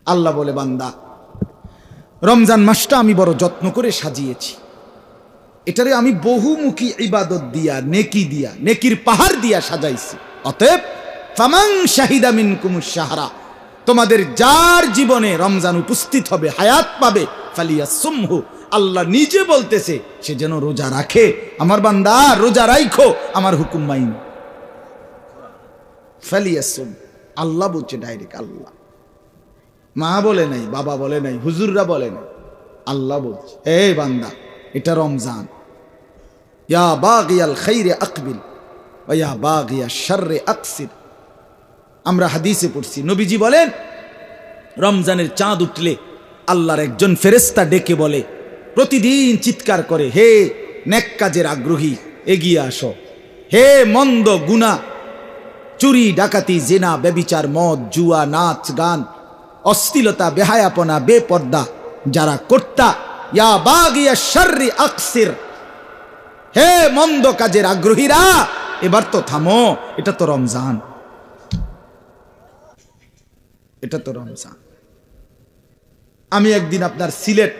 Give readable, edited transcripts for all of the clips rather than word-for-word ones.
আল্লাহ বলে, বান্দা রমজান মাসটা আমি বড় যত্ন করে সাজিয়েছি, এটারে আমি বহুমুখী ইবাদত দিয়া, নেকি দিয়া, নেকির পাহাড় দিয়া সাজাইছি। অতএব ফামান শাহিদা মিনকুমুশ শাহরা, তোমাদের যার জীবনে রমজান উপস্থিত হবে, হায়াত পাবে, ফালিয়াসুমহু, আল্লাহ নিজে বলতেছে সে যেন রোজা রাখে। আমার বান্দা রোজা রাখো, আমার হুকুম মাইন। ফালিয়াসুম, আল্লাহ বলছে ডাইরেক্ট, আল্লাহ, মা বলে নাই, বাবা বলে নাই, হুজুররা বলে নাই, আল্লাহ বলছে, এই বান্দা এটা রমজান। ইয়া বাগিয়াল খাইরে আকবিল ওয়া ইয়া বাগিয়াশ শাররি আকসির। আমরা হাদিসে পড়ছি, নবীজি বলেন রমজানের চাঁদ উঠলে আল্লাহর একজন ফেরেশতা ডেকে বলে, প্রতিদিন চিৎকার করে, হে নেক কাজের আগ্রহী এগিয়ে আসো, হে মন্দ গুনাহ, চুরি ডাকাতি জিনা ব্যভিচার মদ জুয়া নাচ গান অশ্লীলতা বেহায়াপনা বেপর্দা যারা কর্তা, ইয়া বাগিয়াশ শাররি আকসির, হে মন্দ কাজের আগ্রহীরা এবার তো থামো, এটা তো রমজান, এটা তো রমজান। আমি একদিন আপনার সিলেট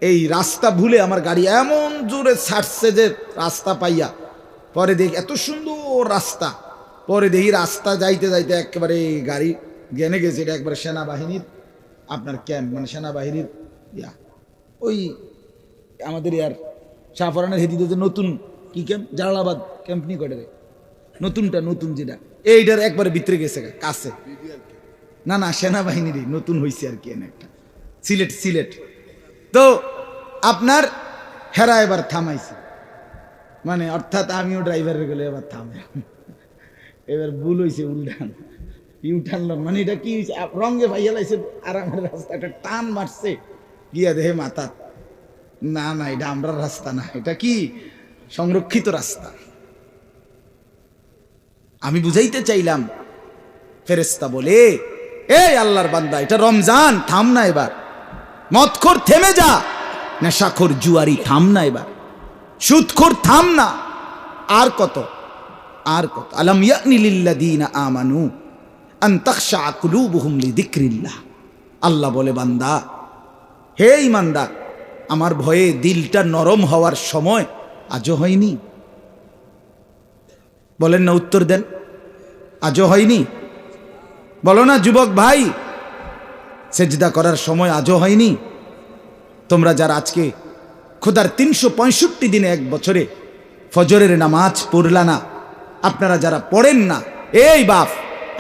এই রাস্তা ভুলে আমার গাড়ি এমন জোরে ছাড়ছে যে রাস্তা পাইয়া, পরে দেখি এত সুন্দর রাস্তা, পরে দেখি রাস্তা যাইতে যাইতে একেবারে গাড়ি গেনে গেছে, এটা একবারে সেনাবাহিনীর আপনার ক্যাম্প, মানে সেনাবাহিনীর ইয়া, ওই আমাদের ইয়ার শাহফরানের হেদিতে যে নতুন কি ক্যাম্প, জালালাবাদ ক্যাম্প নি করে নতুনটা, নতুন যেটা এইটার একবারে ভিতরে গেছে কাছে, না না সেনাবাহিনীরই নতুন হয়েছে আর কি একটা, সিলেট সিলেট। তো আপনার হেরা এবার থামাইছে, মানে অর্থাৎ আমিও ড্রাইভারের গেলে এবার থামে, এবার ভুল হয়েছে, উল্টান ইউটানলাম, মানে এটা কি রঙে ভাইয়া লাইছে, আরামের রাস্তা একটা টান মারছে, গিয়া দেহে মাথা, না না এটা আমরা রাস্তা না, এটা কি সংরক্ষিত রাস্তা। আমি বুঝাইতে চাইলাম, ফেরেশতা বলে, এই আল্লাহর বান্দা এটা রমজান, থাম না এবার, মদখোর থেমে যা, নেশাখোর জুয়ারি থাম না এবার, সুদখোর থাম না, আর কত আর কত। আলাম ইয়ানি লিল্লাযীনা আমানু আন তাখশা কুলুবুহুম লিযিকরিল্লাহ। আল্লাহ বলে, বান্দা হে ঈমানদার, আমার ভয়ে দিলটা নরম হওয়ার সময় আজও হয়নি? বলেন না, উত্তর দেন, আজও হয়নি? বলো না যুবক ভাই, সেজদা করার সময় আজও হয়নি? তোমরা যারা আজকে খোদার 365 দিনে এক বছরে ফজরের নামাজ পড়লা না, আপনারা যারা পড়েন না, এই বাপ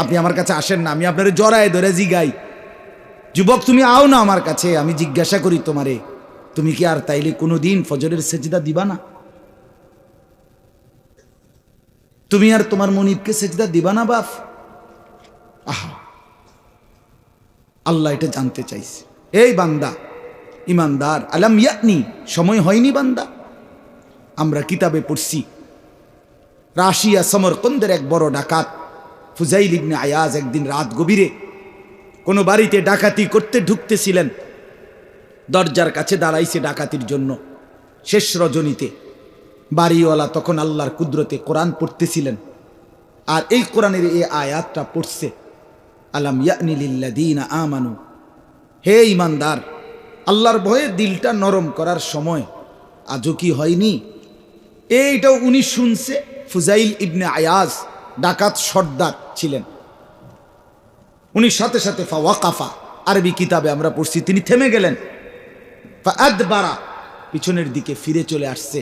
আপনি আমার কাছে আসেন না, আমি আপনার জড়ায় ধরে জিগাই, যুবক তুমি আও না আমার কাছে, আমি জিজ্ঞাসা করি তোমারে, তুমি কি আর তাইলে কোনোদিন ফজরের সেজদা দিবা না? তুমি আর তোমার মনিবকে সেজদা দিবা না বাপ? আহা, আল্লাহ এটা জানতে চাইছে। এই বান্দা ইমানদার, আলাম ইয়ানি, সময় হয়নি বান্দা? আমরা কিতাবে পড়ছি, রাশিয়া সমরকন্দের এক বড় ডাকাত ফুজাইল ইবনে আয়াজ একদিন রাত গভীরে কোনো বাড়িতে ডাকাতি করতে ঢুকতেছিলেন, দরজার কাছে দাঁড়াইছে ডাকাতির জন্য। শেষ রজনীতে বাড়িওয়ালা তখন আল্লাহর কুদরতে কোরআন পড়তেছিলেন, আর এই কোরআনের এই আয়াতটা পড়ছে, আলাম ইয়ানি লিল্লাযীনা আমানু, হে ঈমানদার, আল্লাহর ভয়ে দিলটা নরম করার সময় আজও কি হয়নি? এইটাও উনি শুনছে। ফুজাইল ইবনে আয়াজ ডাকাত সর্দার ছিলেন, উনি সাথে সাথে ফাওয়াকাফা, আরবি কিতাবে আমরা পড়ছি, তিনি থেমে গেলেন। ফাআদবারা, পিছনের দিকে ফিরে চলে আসছে।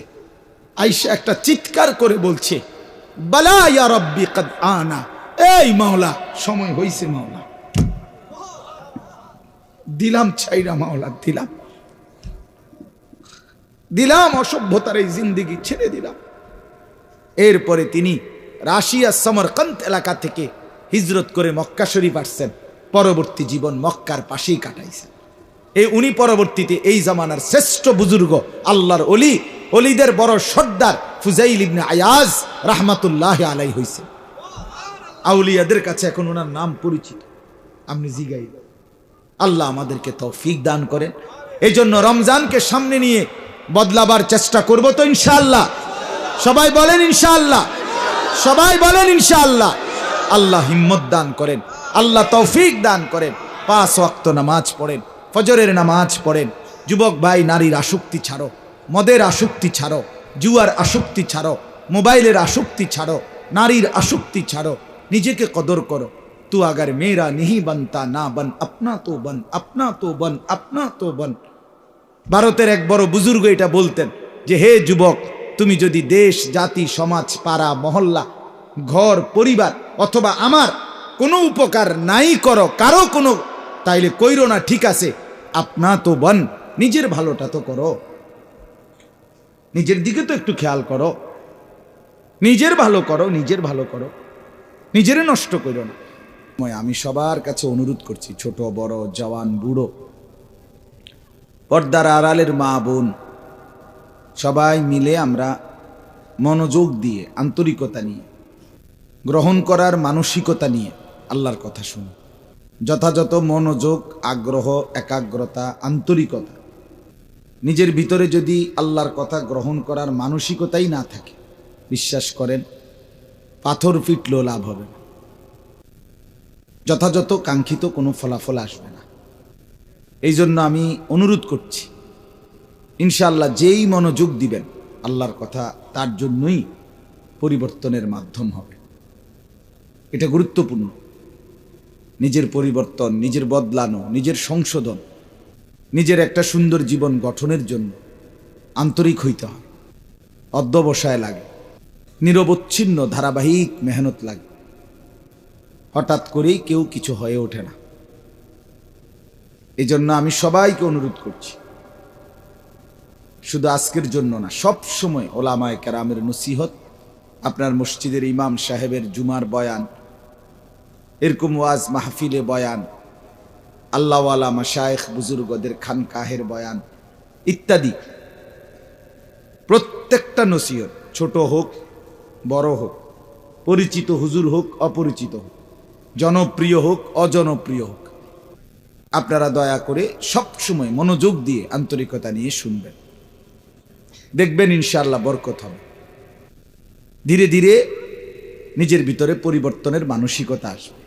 আয়েশা একটা চিৎকার করে বলছে, বালা ইয়া রাব্বি কদ আনা, এই মাওলা সময় হইছে, মাওলা দিলাম ছাইরা, মাওলা দিলাম দিলাম, অসভ্যতার এই জিন্দেগি ছেড়ে দিলাম। এরপরে তিনি রাশিয়া সমরকন্দ এলাকা থেকে হিজরত করে মক্কা শরীফ আসছেন, পরবর্তী জীবন মক্কার পাশেই কাটাইছেন। উনি পরবর্তীতে এই জামানার শ্রেষ্ঠ বুজুর্গ, আল্লাহর অলি, অলিদের বড় সর্দার ফুজাইল ইবনে আয়াজ রাহমাতুল্লাহ আলাইহি হইছে। আউলিয়াদের কাছে এখন ওনার নাম পরিচিত। আপনি জিগাই, আল্লাহ আমাদেরকে তৌফিক দান করেন। এই জন্য রমজানকে সামনে নিয়ে বদলাবার চেষ্টা করব তো ইনশাআল্লাহ। সবাই বলেন ইনশাআল্লাহ, সবাই বলেন ইনশাআল্লাহ। আল্লাহ হিম্মত দান করেন, আল্লাহ তৌফিক দান করেন। 5 ওয়াক্ত নামাজ পড়েন, ফজরের নামাজ পড়েন। যুবক ভাই, নারীর আসক্তি ছাড়ো, মদের আসক্তি ছাড়ো, জুয়ার আসক্তি ছাড়ো, মোবাইলের আসক্তি ছাড়ো, নারীর আসক্তি ছাড়ো, নিজেকে কদর করো। তু আগার মেরা नहीं बनता না বন, আপনা তো বন, আপনা তো বন, আপনা তো বন। ভারতের এক বড় বুজুর্গ এটা বলতেন যে, হে যুবক, তুমি যদি দেশ, জাতি, সমাজ, পাড়া, মহল্লা, ঘর, পরিবার অথবা আমার কোনো উপকার নাই করো কারো কোনো, তাইলে কইরো না, ঠিক আছে, আপনা তো বন, নিজের ভালোটা তো করো, নিজের দিকে তো একটু খেয়াল করো, নিজের ভালো করো, নিজের ভালো করো, নিজের নষ্ট করো না। আমি সবার কাছে অনুরোধ করছি, ছোট বড়, জওয়ান বুড়ো, পর্দার আড়ালের মা বোন, সবাই মিলে আমরা মনোযোগ দিয়ে, আন্তরিকতা নিয়ে, গ্রহণ করার মানসিকতা নিয়ে আল্লাহর কথা শুনি। যথাযথ মনোযোগ, আগ্রহ, একাগ্রতা, আন্তরিকতা, নিজের ভিতরে যদি আল্লাহর কথা গ্রহণ করার মানসিকতাই না থাকে, বিশ্বাস করেন পাথর পিটলেও লাভ হবে না, যথাযথ কাঙ্ক্ষিত কোনো ফলাফল আসবে না। এই জন্য আমি অনুরোধ করছি, ইনশাআল্লাহ যেই মনোযোগ দিবেন আল্লাহর কথা, তার জন্যই পরিবর্তনের মাধ্যম হবে। এটা গুরুত্বপূর্ণ। নিজের পরিবর্তন, নিজের বদলানো, নিজের সংশোধন, নিজের একটা সুন্দর জীবন গঠনের জন্য আন্তরিক হইতে হয়, অধ্যবসায় লাগে, নিরবচ্ছিন্ন ধারাবাহিক মেহনত লাগে। হঠাৎ করেই কেউ কিছু হয়ে ওঠে না। এই জন্য আমি সবাইকে অনুরোধ করছি, শুধু আজকের জন্য না, সব সময় ওলামায়ে কেরামের নসিহত, আপনার মসজিদের ইমাম সাহেবের জুমার বয়ান, এরকম ওয়াজ মাহফিলে বয়ান, আল্লাহওয়ালা মাশায়েখ বুজুর্গদের খানকাহের বয়ান ইত্যাদি, প্রত্যেকটা নসিহত, ছোট হোক বড় হোক, পরিচিত হুজুর হোক অপরিচিত হোক, জনপ্রিয় হোক অজনপ্রিয় হোক, আপনারা দয়া করে সব সময় মনোযোগ দিয়ে আন্তরিকতা নিয়ে শুনবেন। দেখবেন ইনশাআল্লাহ বরকত হবে। ধীরে ধীরে নিজের ভিতরে পরিবর্তনের মানসিকতা আসবে।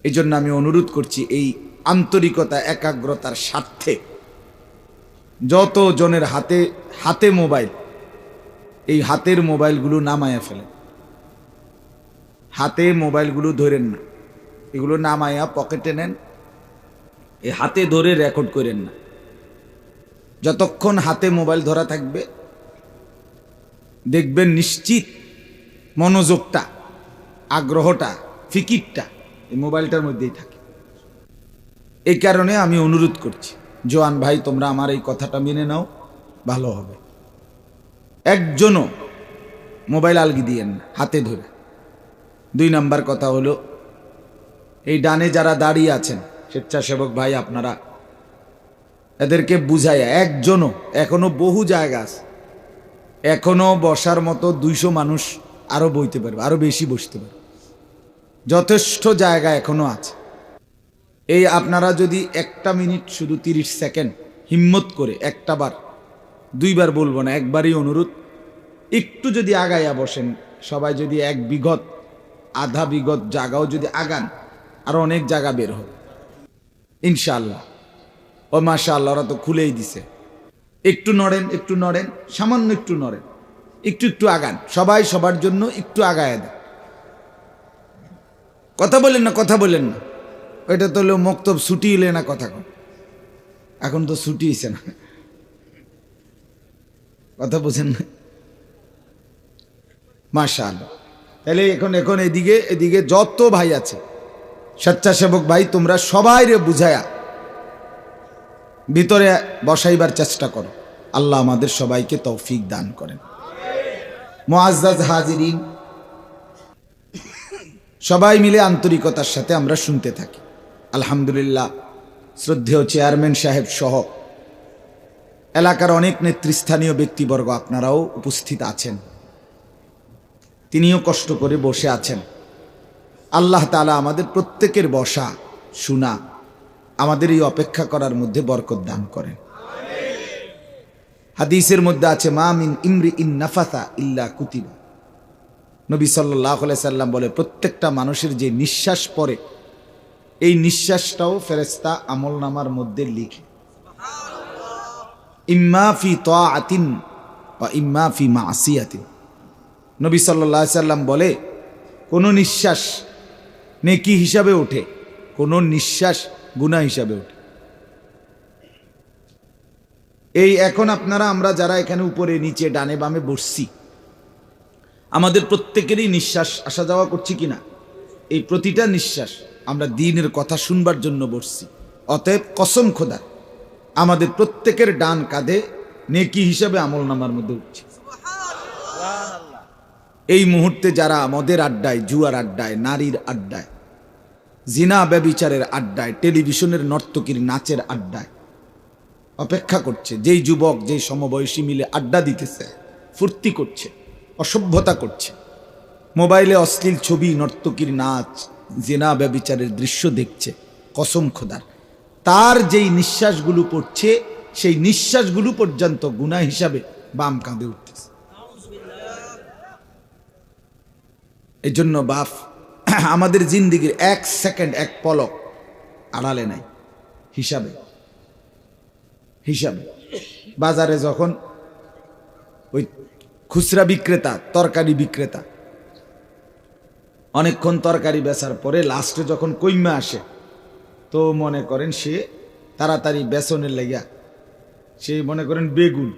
এই জন্য আমি অনুরোধ করছি, এই আন্তরিকতা, একাগ্রতার স্বার্থে যত জনের হাতে হাতে মোবাইল, এই হাতের মোবাইলগুলো নামায়া ফেলেন। হাতে মোবাইলগুলো ধরেন না, এগুলো নামায়া পকেটে নেন, এই হাতে ধরে রেকর্ড করেন না। যতক্ষণ হাতে মোবাইল ধরা থাকবে, দেখবেন নিশ্চিত মনোযোগটা, আগ্রহটা, ফিকিরটা এই মোবাইলটার মধ্যেই থাকে। এই কারণে আমি অনুরোধ করছি, জোয়ান ভাই, তোমরা আমার এই কথাটা মেনে নাও, ভালো হবে। একজনও মোবাইল আলগি দিয়েন না, হাতে ধরে। 2 নাম্বার কথা হলো, এই ডানে যারা দাঁড়িয়ে আছেন স্বেচ্ছাসেবক ভাই, আপনারা এদেরকে বুঝাইয়া, একজনও, এখনো বহু জায়গা আছে, এখনো বসার মতো 200 মানুষ আরো বইতে পারবে, আরো বেশি বসতে পারবে, যথেষ্ট জায়গা এখনো আছে। এই আপনারা যদি 1 মিনিট, শুধু 30 সেকেন্ড হিম্মত করে, একটা বার, 2 বার বলবো না, একবারই অনুরোধ, একটু যদি আগাইয়া বসেন, সবাই যদি 1 বিঘত, আধা বিঘত জায়গাও যদি আগান, আরো অনেক জায়গা বের হবে ইনশাআল্লাহ। ও মাশাআল্লাহ, ওরা তো খুলেই দিছে। একটু নড়েন, একটু নড়েন, সামান্য একটু নড়েন, একটু একটু আগান, সবাই সবার জন্য একটু আগায় দেন। কথা বলেন না, কথা বলেন না, ওইটা তো হলো মক্তব ছুটি এলে না কথা কন, এখন তো ছুটি হয়েছে না, কথা বুঝেন না। মাশাআল্লাহ। তাহলে এখন এদিকে যত ভাই আছে স্বেচ্ছাসেবক ভাই, তোমরা সবাই রে বুঝায়া ভিতরে বসাইবার চেষ্টা করো। আল্লাহ আমাদের সবাইকে তৌফিক দান করেন। মুআজ্জাজ হাজিরিন, সবাই মিলে আন্তরিকতার সাথে আমরা শুনতে থাকি। আলহামদুলিল্লাহ, শ্রদ্ধেয় চেয়ারম্যান সাহেব সহ এলাকার অনেক নেতৃস্থানীয় ব্যক্তিবর্গ আপনারাও উপস্থিত আছেন, তিনিও কষ্ট করে বসে আছেন। আল্লাহ তাআলা আমাদের প্রত্যেকের বসা, শোনা, আমাদের এই অপেক্ষা করার মধ্যে বরকত দান করেন। হাদিসের মধ্যে আছে, মা মিন ইমরিইন নাফাসা ইল্লা কুতিবা। নবী সাল্লাল্লাহু আলাইহি সাল্লাম বলে, প্রত্যেকটা মানুষের যে নিঃশ্বাস পড়ে, এই নিঃশ্বাসটাও ফেরেশতা আমলনামার মধ্যে লিখে, ইম্মা ফি তাআতিন ওয়া ইম্মা ফি মাসিয়াতিন। নবী সাল্লাল্লাহু আলাইহি সাল্লাম বলে, কোন নিঃশ্বাস নেকি হিসাবে ওঠে, কোন নিঃশ্বাস গুনাহ হিসাবে ওঠে। এই এখন আপনারা আমরা যারা এখানে উপরে নিচে ডানে বামে বসছি, আমাদের প্রত্যেকেরই নিঃশ্বাস আসা যাওয়া করছি কিনা? এই প্রতিটা নিঃশ্বাস আমরা দ্বীনের কথা শুনবার জন্য বসছি। অতএব কসম খোদা, আমাদের প্রত্যেকের ডান কাঁধে নেকি হিসাবে আমলনামার মধ্যে উঠছে। এই মুহূর্তে যারা মদের আড্ডায়, জুয়ার আড্ডায়, নারীর আড্ডায়, জিনা ব্যভিচারের আড্ডায়, টেলিভিশনের নর্তকীর নাচের আড্ডায় অপেক্ষা করছে, যেই যুবক যেই সমবয়সী মিলে আড্ডা দিতেছে, ফুর্তি করছে, অসভ্যতা করছে, মোবাইলে অশ্লীল ছবি, নর্তকীর নাচ, জিনা ব্যভিচারের দৃশ্য দেখছে, কসম খোদার তার যেই নিঃশ্বাসগুলো পড়ছে সেই নিঃশ্বাসগুলো পর্যন্ত গুনাহ হিসাবে বাম কাঁধে উঠতেছে। এই জন্য বাপ আমাদের জিন্দিগির এক সেকেন্ড, এক পলক আড়ালে নাই হিসাবে। বাজারে যখন ওই খুচরা বিক্রেতা, তরকারি বিক্রেতা অনেকক্ষণ তরকারি বেচার পরে লাস্টে যখন কইমা আসে, তো মনে করেন সে তাড়াতাড়ি বেসনের লেগা সে মনে করেন বেগুন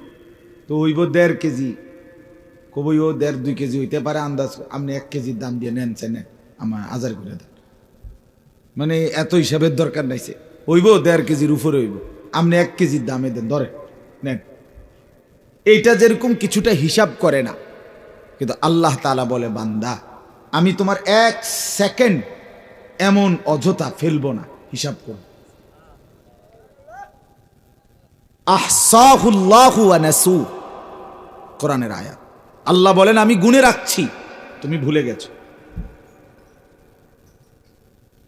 তো হইব 1.5 কেজি, কবই ও 1.5-2 কেজি হইতে পারে, আন্দাজ আপনি 1 কেজির দাম দিয়ে নেন, চেনেন আমার 1000 করে দেন, মানে এত হিসাবের দরকার নাইছে, হইব 1.5 কেজির উপরে হইব, আপনি 1 কেজির দামে দেন, ধরে নেন। এইটা যেরকম কিছুটা হিসাব করে না, কিন্তু আল্লাহ তাআলা বলে, বান্দা আমি তোমার 1 সেকেন্ড এমন অযথা ফেলবো না, হিসাব করো। আহসাহুল্লাহু ওয়া নাসু, কোরআনের আয়াত। আল্লাহ বলেন আমি গুনে রাখছি, তুমি ভুলে গেছো।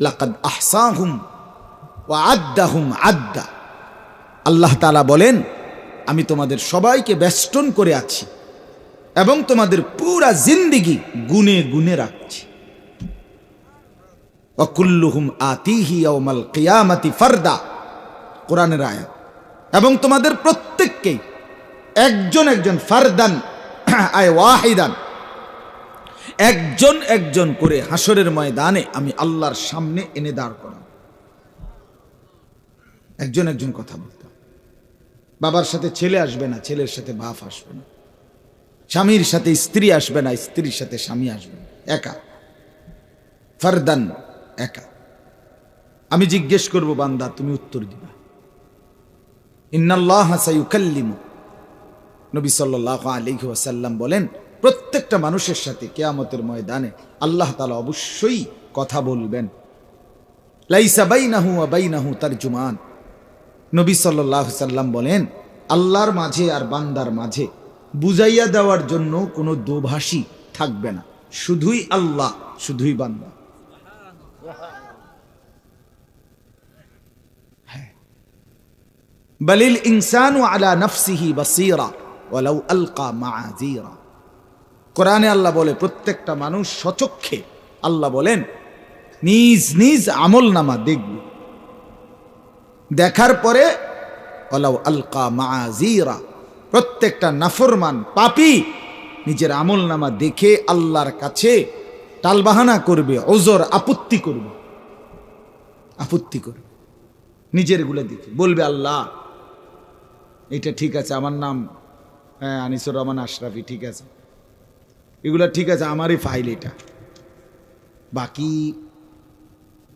লাকাদ আহসাহুম ওয়া আদ্দাহুম আদ্দা। আল্লাহ তাআলা বলেন আমি তোমাদের সবাইকে বেষ্টন করে আছি এবং তোমাদের পুরা জিন্দেগি গুনে গুনে রাখছি। ওয়া কুল্লুহুম আতিহি ইয়াউমাল কিয়ামাতি ফারদা, কোরআনের আয়াত। এবং তোমাদের প্রত্যেককেই একজন একজন, ফারদান আয় ওয়াহিদান, একজন একজন করে হাসরের ময়দানে আমি আল্লাহর সামনে এনে দাঁড় করাব। একজন একজন কথা বলতাম। বাবার সাথে ছেলে আসবে না, ছেলের সাথে বাপ আসবে না, স্বামীর সাথে স্ত্রী আসবে না, স্ত্রীর সাথে স্বামী আসবে না, একা, ফারদান, একা। আমি জিজ্ঞেস করব, বান্দা তুমি উত্তর দিবা। ইন্নাল্লাহা সায়ুকাল্লিমু, নবী সাল্লাল্লাহু আলাইহি ওয়াসাল্লাম বলেন প্রত্যেকটা মানুষের সাথে কিয়ামতের ময়দানে আল্লাহ তাআলা অবশ্যই কথা বলবেন। লাইসা বাইনাহু ওয়া বাইনাহু তারজুমান, নবী সাল্লাল্লাহু আলাইহি ওয়াসাল্লাম বলেন আল্লাহর মাঝে আর বান্দার মাঝে বুঝাইয়া দেওয়ার জন্য কোনো দোভাষী থাকবে না, শুধুই আল্লাহ, শুধুই বান্দা। বালিল ইনসানু আলা নাফসিহি বাসীরা ওয়ালাউ আলকা মাআযীরা। কোরআনে আল্লাহ বলে প্রত্যেকটা মানুষ সচক্ষে, আল্লাহ বলেন নিজ নিজ আমলনামা দেখবে, দেখার পরে ওয়ালাউ আলকা মাআযীরা, প্রত্যেকটা নাফরমান পাপী নিজের আমলনামা দেখে আল্লাহর কাছে টালবাহানা করবে, ওজর আপত্তি করবে, আপত্তি করবে, নিজের গুলো দেখে বলবে আল্লাহ এটা ঠিক আছে, আমার নাম আনিসুর রহমান আশরাফি, ঠিক আছে, এগুলা ঠিক আছে, আমারই ফাইল এটা, বাকি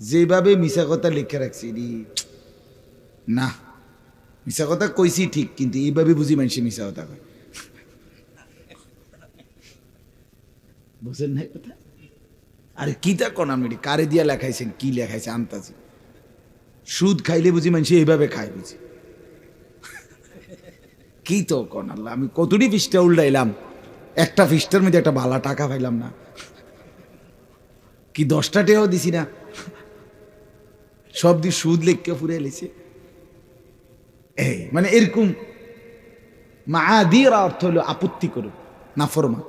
যেভাবে মিশা কথা লিখে রাখছি না, মিশা কথা কইছি ঠিক, কিন্তু এইভাবে বুঝি মানুষে মিশা কথা কয়, বুঝেন না কথা? আরে কিটা কোন আমি কারে দিয়া লেখাইছেন, কি লেখাইছে আনতাছি, সুদ খাইলে বুঝি মানুষ এইভাবে খায়, বুঝি কি তো কোন আল্লাহ, আমি কতটি পৃষ্ঠা উল্টাইলাম, একটা পৃষ্ঠার মধ্যে একটা ভালো টাকা পাইলাম না, কি 10টা টাকাও দিছি না, সব দিয়ে সুদ লেখকে ফুরে এলেছে। এই মানে এরকম মাআযীরা অর্থ হলো আপত্তি করো, নাফরমান।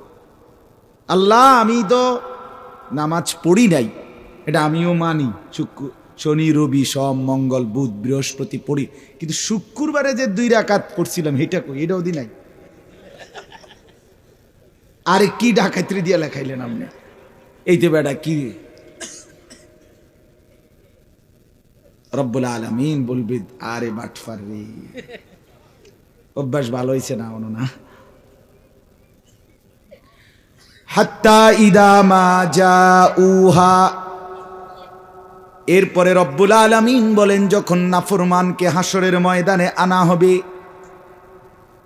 আল্লাহ আমি তো নামাজ পড়ি নাই, এটা আমিও মানি, শনি রবি সোম মঙ্গল বুধ বৃহস্পতি পড়ি, কিন্তু শুক্রবারে যে 2 রাকাত পড়ছিলাম এটা কই, এটাও দি নাই। আরে কি ডাকাইত্রি দিয়া লেখাইলেন আপনি, এইতে বেটা কি। রব্বুল আলামিন বলবে আরে বাটফার রে, অভ্যাস ভালো হয়েছে না মনে না। হাত্তা ইদা মা জাউহা, এরপরে রব্বুল আলামিন বলেন যখন নাফরমানকে হাসরের ময়দানে আনা হবে,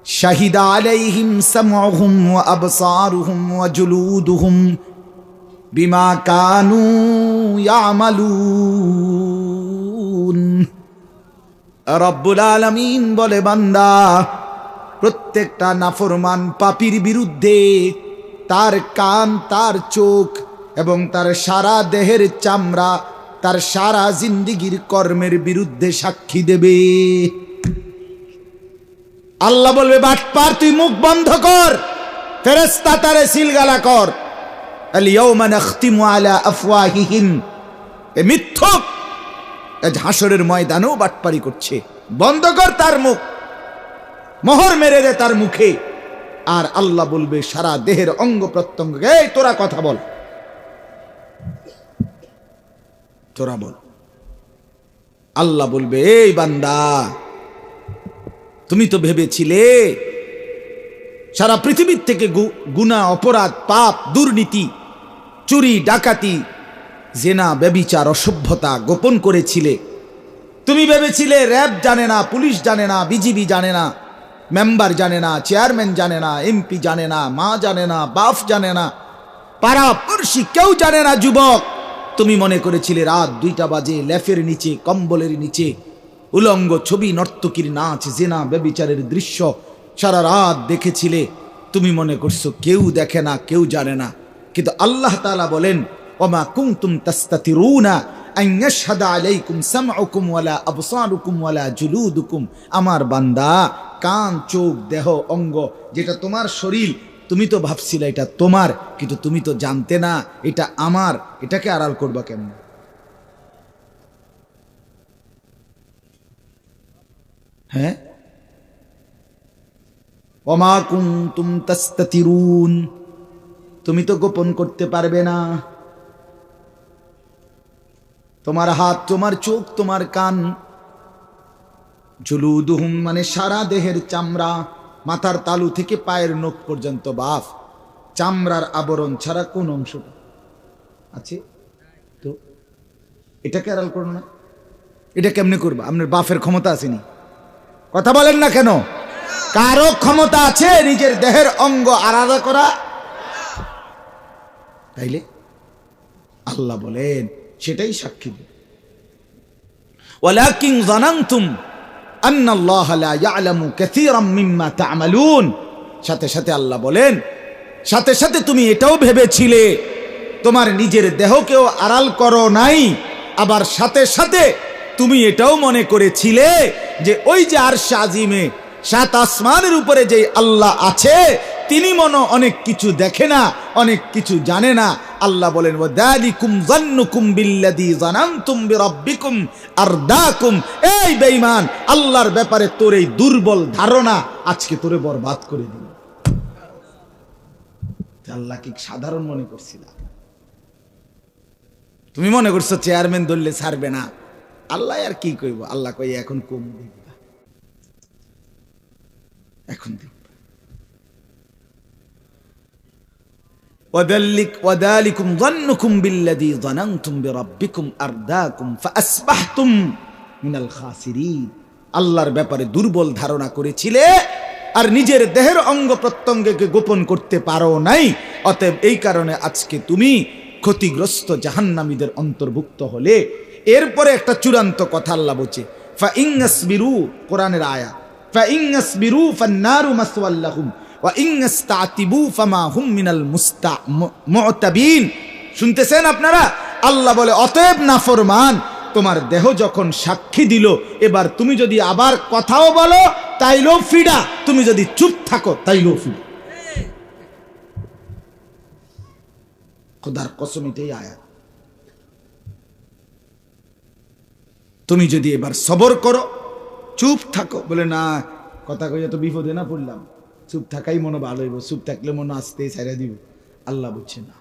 শাহিদা আলাইহিম সামউহুম ওয়া আবসারুহুম ওয়া জুলুদুহুম বিমা কানু ইয়ামালুন। রব্বুল আলামিন বলে বান্দা, প্রত্যেকটা নাফরমান পাপীর বিরুদ্ধে তার কান, তার চোখ এবং তার সারা দেহের চামড়া তার সারা জিন্দিগির কর্মের বিরুদ্ধে সাক্ষী দেবে। আল্লাহ বলবে বাটপার তুই মুখ বন্ধ কর, ফেরেশতা তারে সিলগালা কর। আল ইয়াউমা নাখতিমু আলা আফওয়াহিহিম, এ মিথ্যক আজ হাসরের ময়দানেও বাটপারি করছে, বন্ধ কর তার মুখ, মোহর মেরে দে তার মুখে। আর আল্লাহ বলবে সারা দেহের অঙ্গ প্রত্যঙ্গ, এই তোরা কথা বল, তোরা বল। আল্লাহ বলবে এই বান্দা তুমি তো ভেবেছিলে সারা পৃথিবীর থেকে গুনাহ অপরাধ পাপ দুর্নীতি চুরি ডাকাতি জেনা ব্যভিচার অসভ্যতা গোপন করেছিলে। তুমি ভেবেছিলে র্যাব জানে না, পুলিশ জানে না, বিজিবি জানে না, মেম্বার জানে না, চেয়ারম্যান জানে না, এমপি জানে না, মা জানে না, বাপ জানে না, পাড়া পড়শি কেউ জানে না। যুবক তুমি মনে করেছিলে রাত 2টা বাজে লেফের নিচে কম্বলের নিচে উলঙ্গ ছবি নর্তকীর নাচ জেনা ব্যভিচারের দৃশ্য সারা রাত দেখেছিলে। তুমি মনে করছো কেউ দেখে না, কেউ জানে না, কিন্তু আল্লাহ তাআলা বলেন ওমা কুনতুম তাস্তাতিরুনা আন ইয়াশহাদা আলাইকুম সামউকুম ওয়ালা আবসারুকুম ওয়ালা জুলুদুকুম। আমার বান্দা কান চোখ দেহ অঙ্গ যেটা তোমার শরীর, তুমি তো ভাবছিলে এটা তোমার, কিন্তু তুমি তো জানতে না এটা আমার, এটাকে আড়াল করবা কেমন? হ্যাঁ, ওমা কুনতুম তাস্তাতিরুন, তুমি তো গোপন করতে পারবে না। তোমার হাত, তোমার চোখ, তোমার কান, জুলুদুহুম মানে সারা দেহের চামড়া, মাথার তালু থেকে পায়ের নখ পর্যন্ত বাফ, চামড়ার আবরণ ছাড়া কোন অংশটা আছে? তো এটাকে আড়াল করো না, এটা কেমনে করবা? আপনার বাফের ক্ষমতা আসেনি? কথা বলেন না কেন? কারো ক্ষমতা আছে নিজের দেহের অঙ্গ আলাদা করা? তাইলে আল্লাহ বলেন সেটাই সাক্ষী দেবে। ওয়ালাকিন যানানতুম আন্নাল্লাহা লা ইয়ালামু কাসীরাম মিম্মা তা'মালুন। সাথে সাথে আল্লাহ বলেন, সাথে সাথে তুমি এটাও ভেবেছিলে তোমার নিজের দেহকেও আড়াল করো নাই, আবার সাথে সাথে তুমি এটাও মনে করেছিলে যে ওই যে আরশ আজিমে 7 আসমানের উপরে যে আল্লাহ আছে তিনি মনে অনেক কিছু দেখে না, অনেক কিছু জানে না। আল্লাহ বলেন ওয়াদালিকুম যান্নুকুম বিল্লাযী যানানতুম বিরাব্বিকুম আরদাকুম। এই বেঈমান, আল্লাহর ব্যাপারে তোর এই দুর্বল ধারণা আজকে তোরে বরবাদ করে দিল। আল্লাহ কি সাধারণ মনে করছিল? তুমি মনে করছো চেয়ারম্যান ধরলে ছাড়বে না। আল্লাহ আর কি কইব? আল্লাহ কই এখন কম দেখবা, এখন দেখবা। ওয়াদালিকুম যান্নুকুম বিল্লাযী যানানতুম বিরাব্বিকুম আরদাকুম ফাআসবাহতুম মিনাল খাসিরিন। আল্লাহর ব্যাপারে দুর্বল ধারণা করেছিলে আর নিজের দেহের অঙ্গ প্রত্যঙ্গকে গোপন করতে পারো নাই, অতএব এই কারণে আজকে তুমি ক্ষতিগ্রস্ত জাহান্নামীদের অন্তর্ভুক্ত হলে। এরপরে একটা চূড়ান্ত কথা আল্লাহ বলছে ফাইন্নাসবিরু, কোরআনের আয়াত, ফাইন্নাসবিরু ফান্নারু মাসওয়াল লাহুম ওয়া ইন্নাস্তাতিবু ফামা হুম মিনাল মুতাবিন। শুনতেছেন আপনারা? আল্লাহ বলে অতএব নাফরমান, তোমার দেহ যখন সাক্ষী দিল, এবার তুমি যদি আবার কথাও বলো তাইলেও ফিডা, তুমি যদি চুপ থাকো তাইলেও ফিডা। খোদার কসম এটাই আয়াত। তুমি যদি এবার সবর করো, চুপ থাকো, বলে না কথা কইয়া তো বিপদে না পড়লাম, চুপ থাকাই মনে ভালো হইব, চুপ থাকলে মনে আসতে ছাইড়া দিব। আল্লাহ বুঝছে না,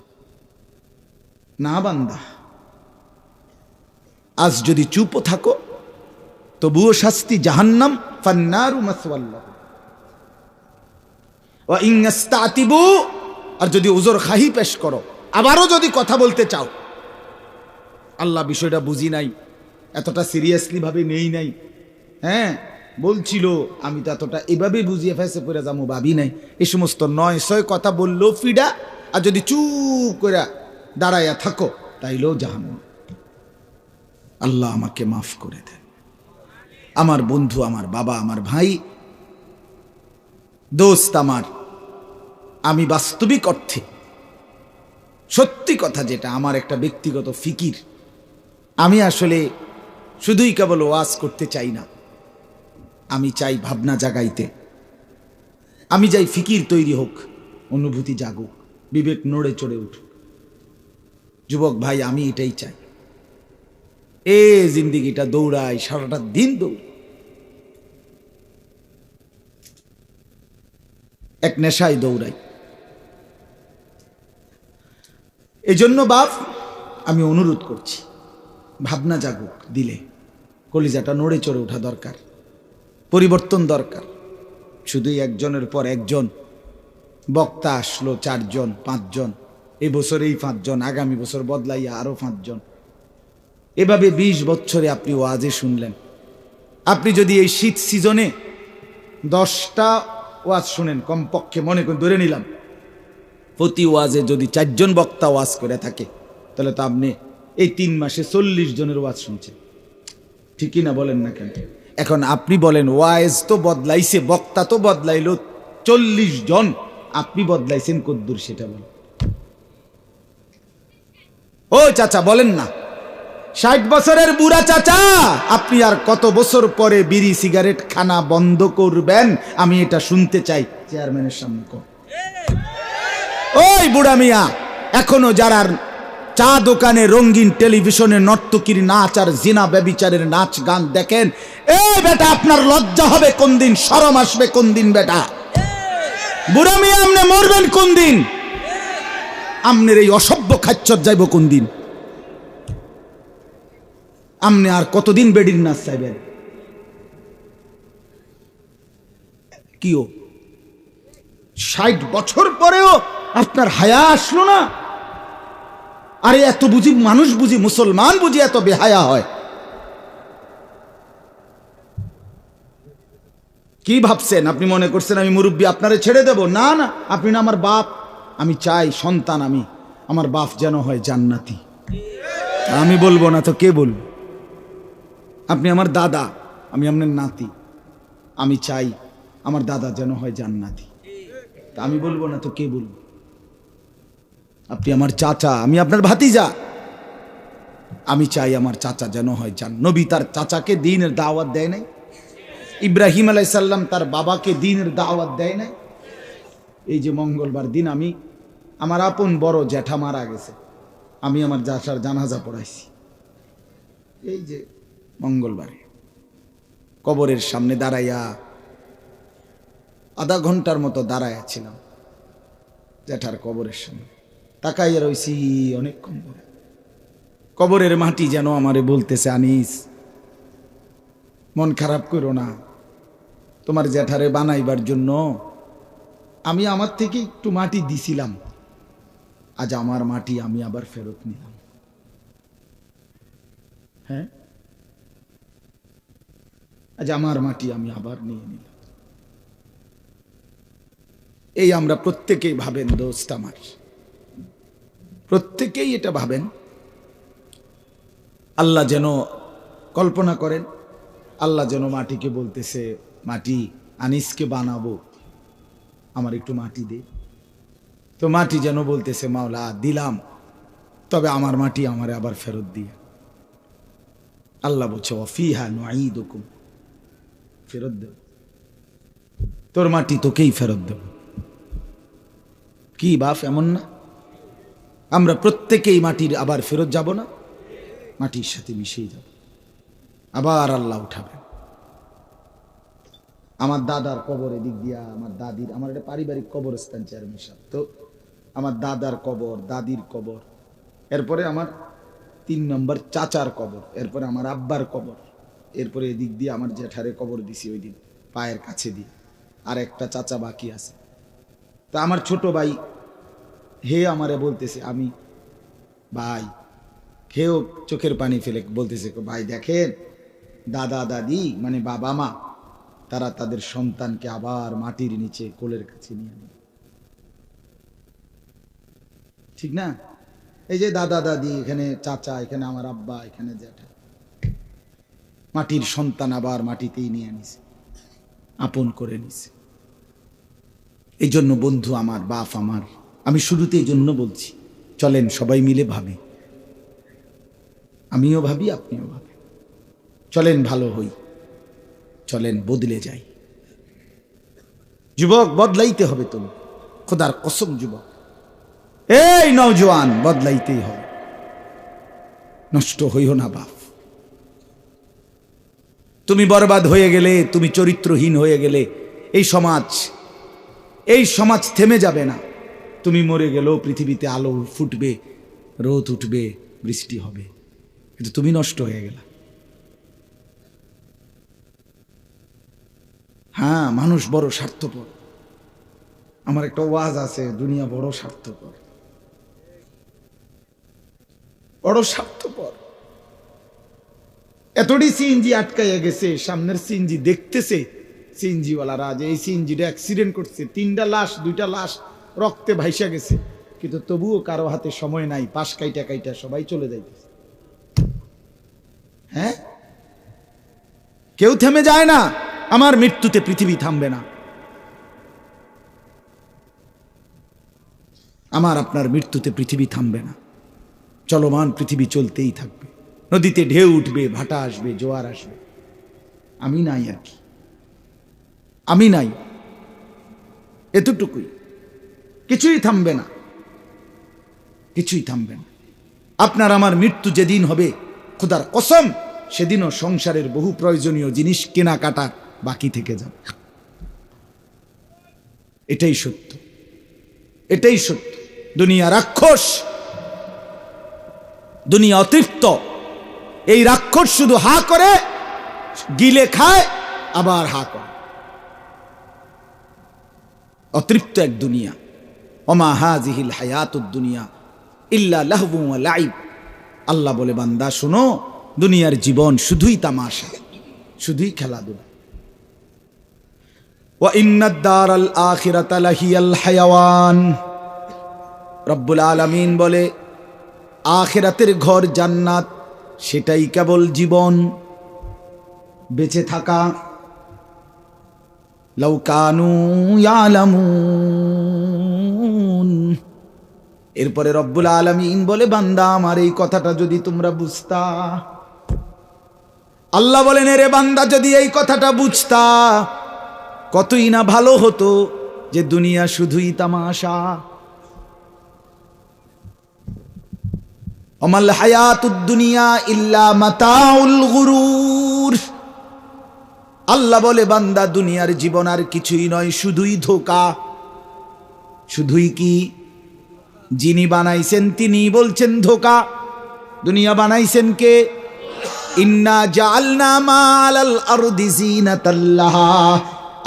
না বান্দা, আজ যদি চুপও থাকো তবুও শাস্তি জাহান্নাম, ফান্নারু মাসওয়াল্লাহু ওয়া ইন ইস্তাতিবু, আর যদি উযর খাহি পেশ করো, আবারও যদি কথা বলতে চাও, আল্লাহ বিষয়টা বুঝি নাই, এতটা সিরিয়াসলি ভাবে নেই নাই, হ্যাঁ বলছিল, আমি তো এতটা এভাবে বুঝিয়ে ফেসে পড়ে যাবো ভাবি নাই, এই সমস্ত নয় ছয় কথা বললেও ফিডা, আর যদি চুপ করে দাঁড়াইয়া থাকো তাইলেও জাহান্নাম। আল্লাহ আমাকে মাফ করে দেন। আমার বন্ধু, আমার বাবা, আমার ভাই, দোস্ত আমার, আমি বাস্তবিক অর্থে সত্যি কথা যেটা আমার একটা ব্যক্তিগত ফিকির, আমি আসলে শুধুই কেবল ওয়াজ করতে চাই না, আমি চাই ভাবনা জাগাইতে, আমি চাই ফিকির তৈরি হোক, অনুভূতি জাগুক, বিবেক নড়ে চড়ে উঠুক। যুবক ভাই, আমি এটাই চাই। এ জিন্দিগিটা দৌড়াই, সারাটা দিন দৌড়, এক নেশায় দৌড়াই। এজন্য বাপ আমি অনুরোধ করছি, ভাবনা জাগুক দিলে, কলিজাটা নড়ে চড়ে ওঠা দরকার, পরিবর্তন দরকার। শুধুই একজনের পর একজন বক্তা আসলো, 4 জন 5 জন, এই বছর এই 5 জন, আগামী বছর বদলাইয়া আরো 5 জন, এভাবে 20 বছরে আপনি ওয়াজে শুনলেন। আপনি যদি এই শীত সিজনে 10টা ওয়াজ শুনেন কমপক্ষে, মনে করে ধরে নিলাম প্রতি ওয়াজে যদি 4 জন বক্তা ওয়াজ করে থাকে, তাহলে তো আপনি এই 3 মাসে 40 জনের ওয়াজ শুনছেন, ঠিকই না? বলেন না কেন? এখন আপনি বলেন, ওয়াজ তো বদলাইছে, বক্তা তো বদলাইলো 40 জন, আপনি বদলাইছেন কদ্দুর সেটা বলেন। ও চাচা বলেন না, 60 বছরের বুড়া চাচা, আপনি আর কত বছর পরে বিড়ি সিগারেট খানা বন্ধ করবেন? আমি এটা শুনতে চাই চেয়ারম্যানের সামনে। ওই বুড়া মিয়া, এখনো যারা চা দোকানে, রঙিন টেলিভিশনে নর্তকীর নাচ আর জিনা ব্যভিচারের নাচ গান দেখেন, এ বেটা আপনার লজ্জা হবে কোন দিন, শরম আসবে কোন দিন? বেটা বুড়া মিয়া, আপনি মরবেন কোন দিন? আমনের এই অসভ্য খাচ্চর যাইব কোন দিন? আমনে আর কতদিন বেডির নাচ চাইবেন? কিও 60 বছর পরেও আপনার হায়া আসলো না? আরে এত বুঝি মানুষ, বুঝি মুসলমান, বুঝি এত বেহায়া হয়? কি ভাবছেন? আপনি মনে করছেন আমি মুরব্বী আপনারে ছেড়ে দেব? না না, আপনি না আমার বাপ। আমি চাই সন্তান, আমি আমার বাপ যেন হয় জান্নাতি। আমি বলবো না তো কে বলবে? আপনি আমার দাদা, আমি আপনার নাতি, আমি চাই আমার দাদা যেন হয় জান্নাতি। তা আমি বলবো না তো কে বলবে? আপনি আমার চাচা, আমি আপনার ভাতিজা, আমি চাই আমার চাচা যেন হয় জান্নাতি। নবী তার চাচাকে দ্বীনের দাওয়াত দেয় নাই? ইব্রাহিম আলাইহিস সালাম তার বাবাকে দ্বীনের দাওয়াত দেয় নাই? এই যে মঙ্গলবার দিন আমি, আমার আপন বড় জ্যাঠা মারা গেছে, আমি আমার জ্যাঠার জানাজা পড়াইছি। এই যে মঙ্গলবারে কবরের সামনে দাঁড়াইয়া আধা ঘন্টার মতো দাঁড়াইয়া ছিলাম জ্যাঠার কবরের সামনে, তাকাইয়া রইছি অনেকক্ষণ ধরে। কবরের মাটি যেন আমারে বলতেছে, আনিস মন খারাপ করো না, তোমার জ্যাঠারে বানাইবার জন্য আমি আমার থেকে একটু মাটি দিছিলাম, আজ আমার মাটি আমি আবার ফেরত নিলাম। হ্যাঁ, আজ আমার মাটি আমি আবার নিয়ে নিলাম। এই আমরা প্রত্যেকেই ভাবেন, দোস্ত আমার, প্রত্যেকেই এটা ভাবেন। আল্লাহ যেন কল্পনা করেন, আল্লাহ যেন মাটিকে বলতেছে, মাটি আনিসকে বানাবো, আমার একটু মাটি দে। তো মাটি যেন বলতেছে, মাওলা দিলাম, তবে আমার মাটি আমারে আবার ফেরত দিয়ে। আল্লাহ বলছে, ওয়াফিহা নুঈদুকুম, ফেরত দেব, তোর মাটি তোকেই ফেরত দেব। কি বাপ, এমন না? আমরা প্রত্যেকেই মাটির আবার ফেরত যাব না? মাটির সাথে মিশেই যাব। আবার আল্লাহ উঠাবেন। আমার দাদার কবর এদিক দিয়া, আমার দাদির, আমার একটা পারিবারিক কবরস্থান চেয়ারম্যান সাহেব, তো আমার দাদার কবর, দাদির কবর, এরপরে আমার 3 নম্বর চাচার কবর, এরপরে আমার আব্বার কবর, এরপরে এদিক দিয়ে আমার জেঠারে কবর দিছি ওই দিন পায়ের কাছে দিয়ে, আর একটা চাচা বাকি আছে। তা আমার ছোট ভাই হে আমারে বলতেছে, আমি ভাই খেয়েও চোখের পানি ফেলে বলতেছে, ভাই দেখেন দাদা দাদি মানে বাবা মা তারা তাদের সন্তানকে আবার মাটির নিচে কোলের কাছে নিয়ে নেয়, ঠিক না? এই যে দাদা দাদি, এখানে চাচা, এখানে আমার আব্বা, এখানে জ্যাঠা, মাটির সন্তান আবার মাটিতেই নিয়ে নিছে, আপন করে নিছে। এই জন্য বন্ধু আমার, বাপ আমার, আমি শুরুতে এই জন্য বলছি, চলেন সবাই মিলে ভাবি, আমিও ভাবি আপনিও ভাবেন, চলেন ভালো হই, চলেন বদলে যাই। যুবক বদলাইতে হবে, তুমি খোদার কসম যুবক, এই নওজোয়ান বদলাইতেই হবে, নষ্ট হইও না বাপ। তুমি বরবাদ হয়ে গেলে, তুমি চরিত্রহীন হয়ে গেলে এই সমাজ থেমে যাবে না। তুমি মরে গেলেও পৃথিবীতে আলো ফুটবে, রোদ উঠবে, বৃষ্টি হবে, কিন্তু তুমি নষ্ট হয়ে গেলা। হ্যাঁ, মানুষ বড় স্বার্থপর। আমার একটা ওয়াজ আছে, দুনিয়া বড় স্বার্থপর, বড় স্বার্থপর। এতটি সিএনজি আটকাইয়া গেছে, সামনের সিএনজি দেখতেছে সিএনজিওয়ালারা যে এই সিএনজিটা অ্যাক্সিডেন্ট করছে, 3টা লাশ, 2টা লাশ রক্তে ভাইসা গেছে, কিন্তু তবুও কারো হাতে সময় নাই, পাশ কাইটা কাইটা সবাই চলে যাইতেছে। হ্যাঁ, কেউ থেমে যায় না। আমার মৃত্যুতে পৃথিবী থামবে না, আমার আপনার মৃত্যুতে পৃথিবী থামবে না। চলমান পৃথিবী চলতেই থাকবে, নদীতে ঢেউ উঠবে, ভাটা আসবে, জোয়ার আসবে, আমি নাই আর কি, আমি নাই, এতটুকুই। কিছুই থামবে না, কিছুই থামবে না। আপনার আমার মৃত্যু যেদিন হবে, খোদার কসম সেদিনও সংসারের বহু প্রয়োজনীয় জিনিস কেনাকাটা বাকি থেকে যাবে। এটাই সত্য, এটাই সত্য। দুনিয়া রাক্ষস, দুনিয়া অতৃপ্ত। এই রাক্ষস শুধু হা করে, গিলে খায়, আবার হা করে। অতৃপ্ত এক দুনিয়া। ওমা হাযিহিল হায়াতুদ দুনিয়া ইল্লা লাহবু ওয়া লাইব। আল্লাহ বলে, বান্দা শোনো, দুনিয়ার জীবন শুধুই তামাশা, শুধুই খেলাধুলা। ওয়া ইন্নাদ দারাল আখিরাতা লাহিয়াল হায়াওয়ান। রব্বুল আলামিন বলে, আখিরাতের ঘর জান্নাত, সেটাই কেবল জীবন, বেঁচে থাকা। লাউ কানু ইয়ালামুন। এরপরে রব্বুল আলামিন বলে, বান্দা আমার এই কথাটা যদি তোমরা বুঝতা। আল্লাহ বলেন, রে বান্দা যদি এই কথাটা বুঝতা, কতই না ভালো হতো যে দুনিয়া শুধুই তামাশা। অমাল হায়াতুদ দুনিয়া ইল্লা মাতাউল গুরুর। আল্লাহ বলে, বান্দা দুনিয়ার জীবন আর কিছুই নয়, শুধুই ধোঁকা। শুধুই কি? যিনি বানাইছেন তিনি বলছেন ধোঁকা। দুনিয়া বানাইছেন কে? ইন্না জাআলনা মালাল আরদি জিনাতাল লাহা।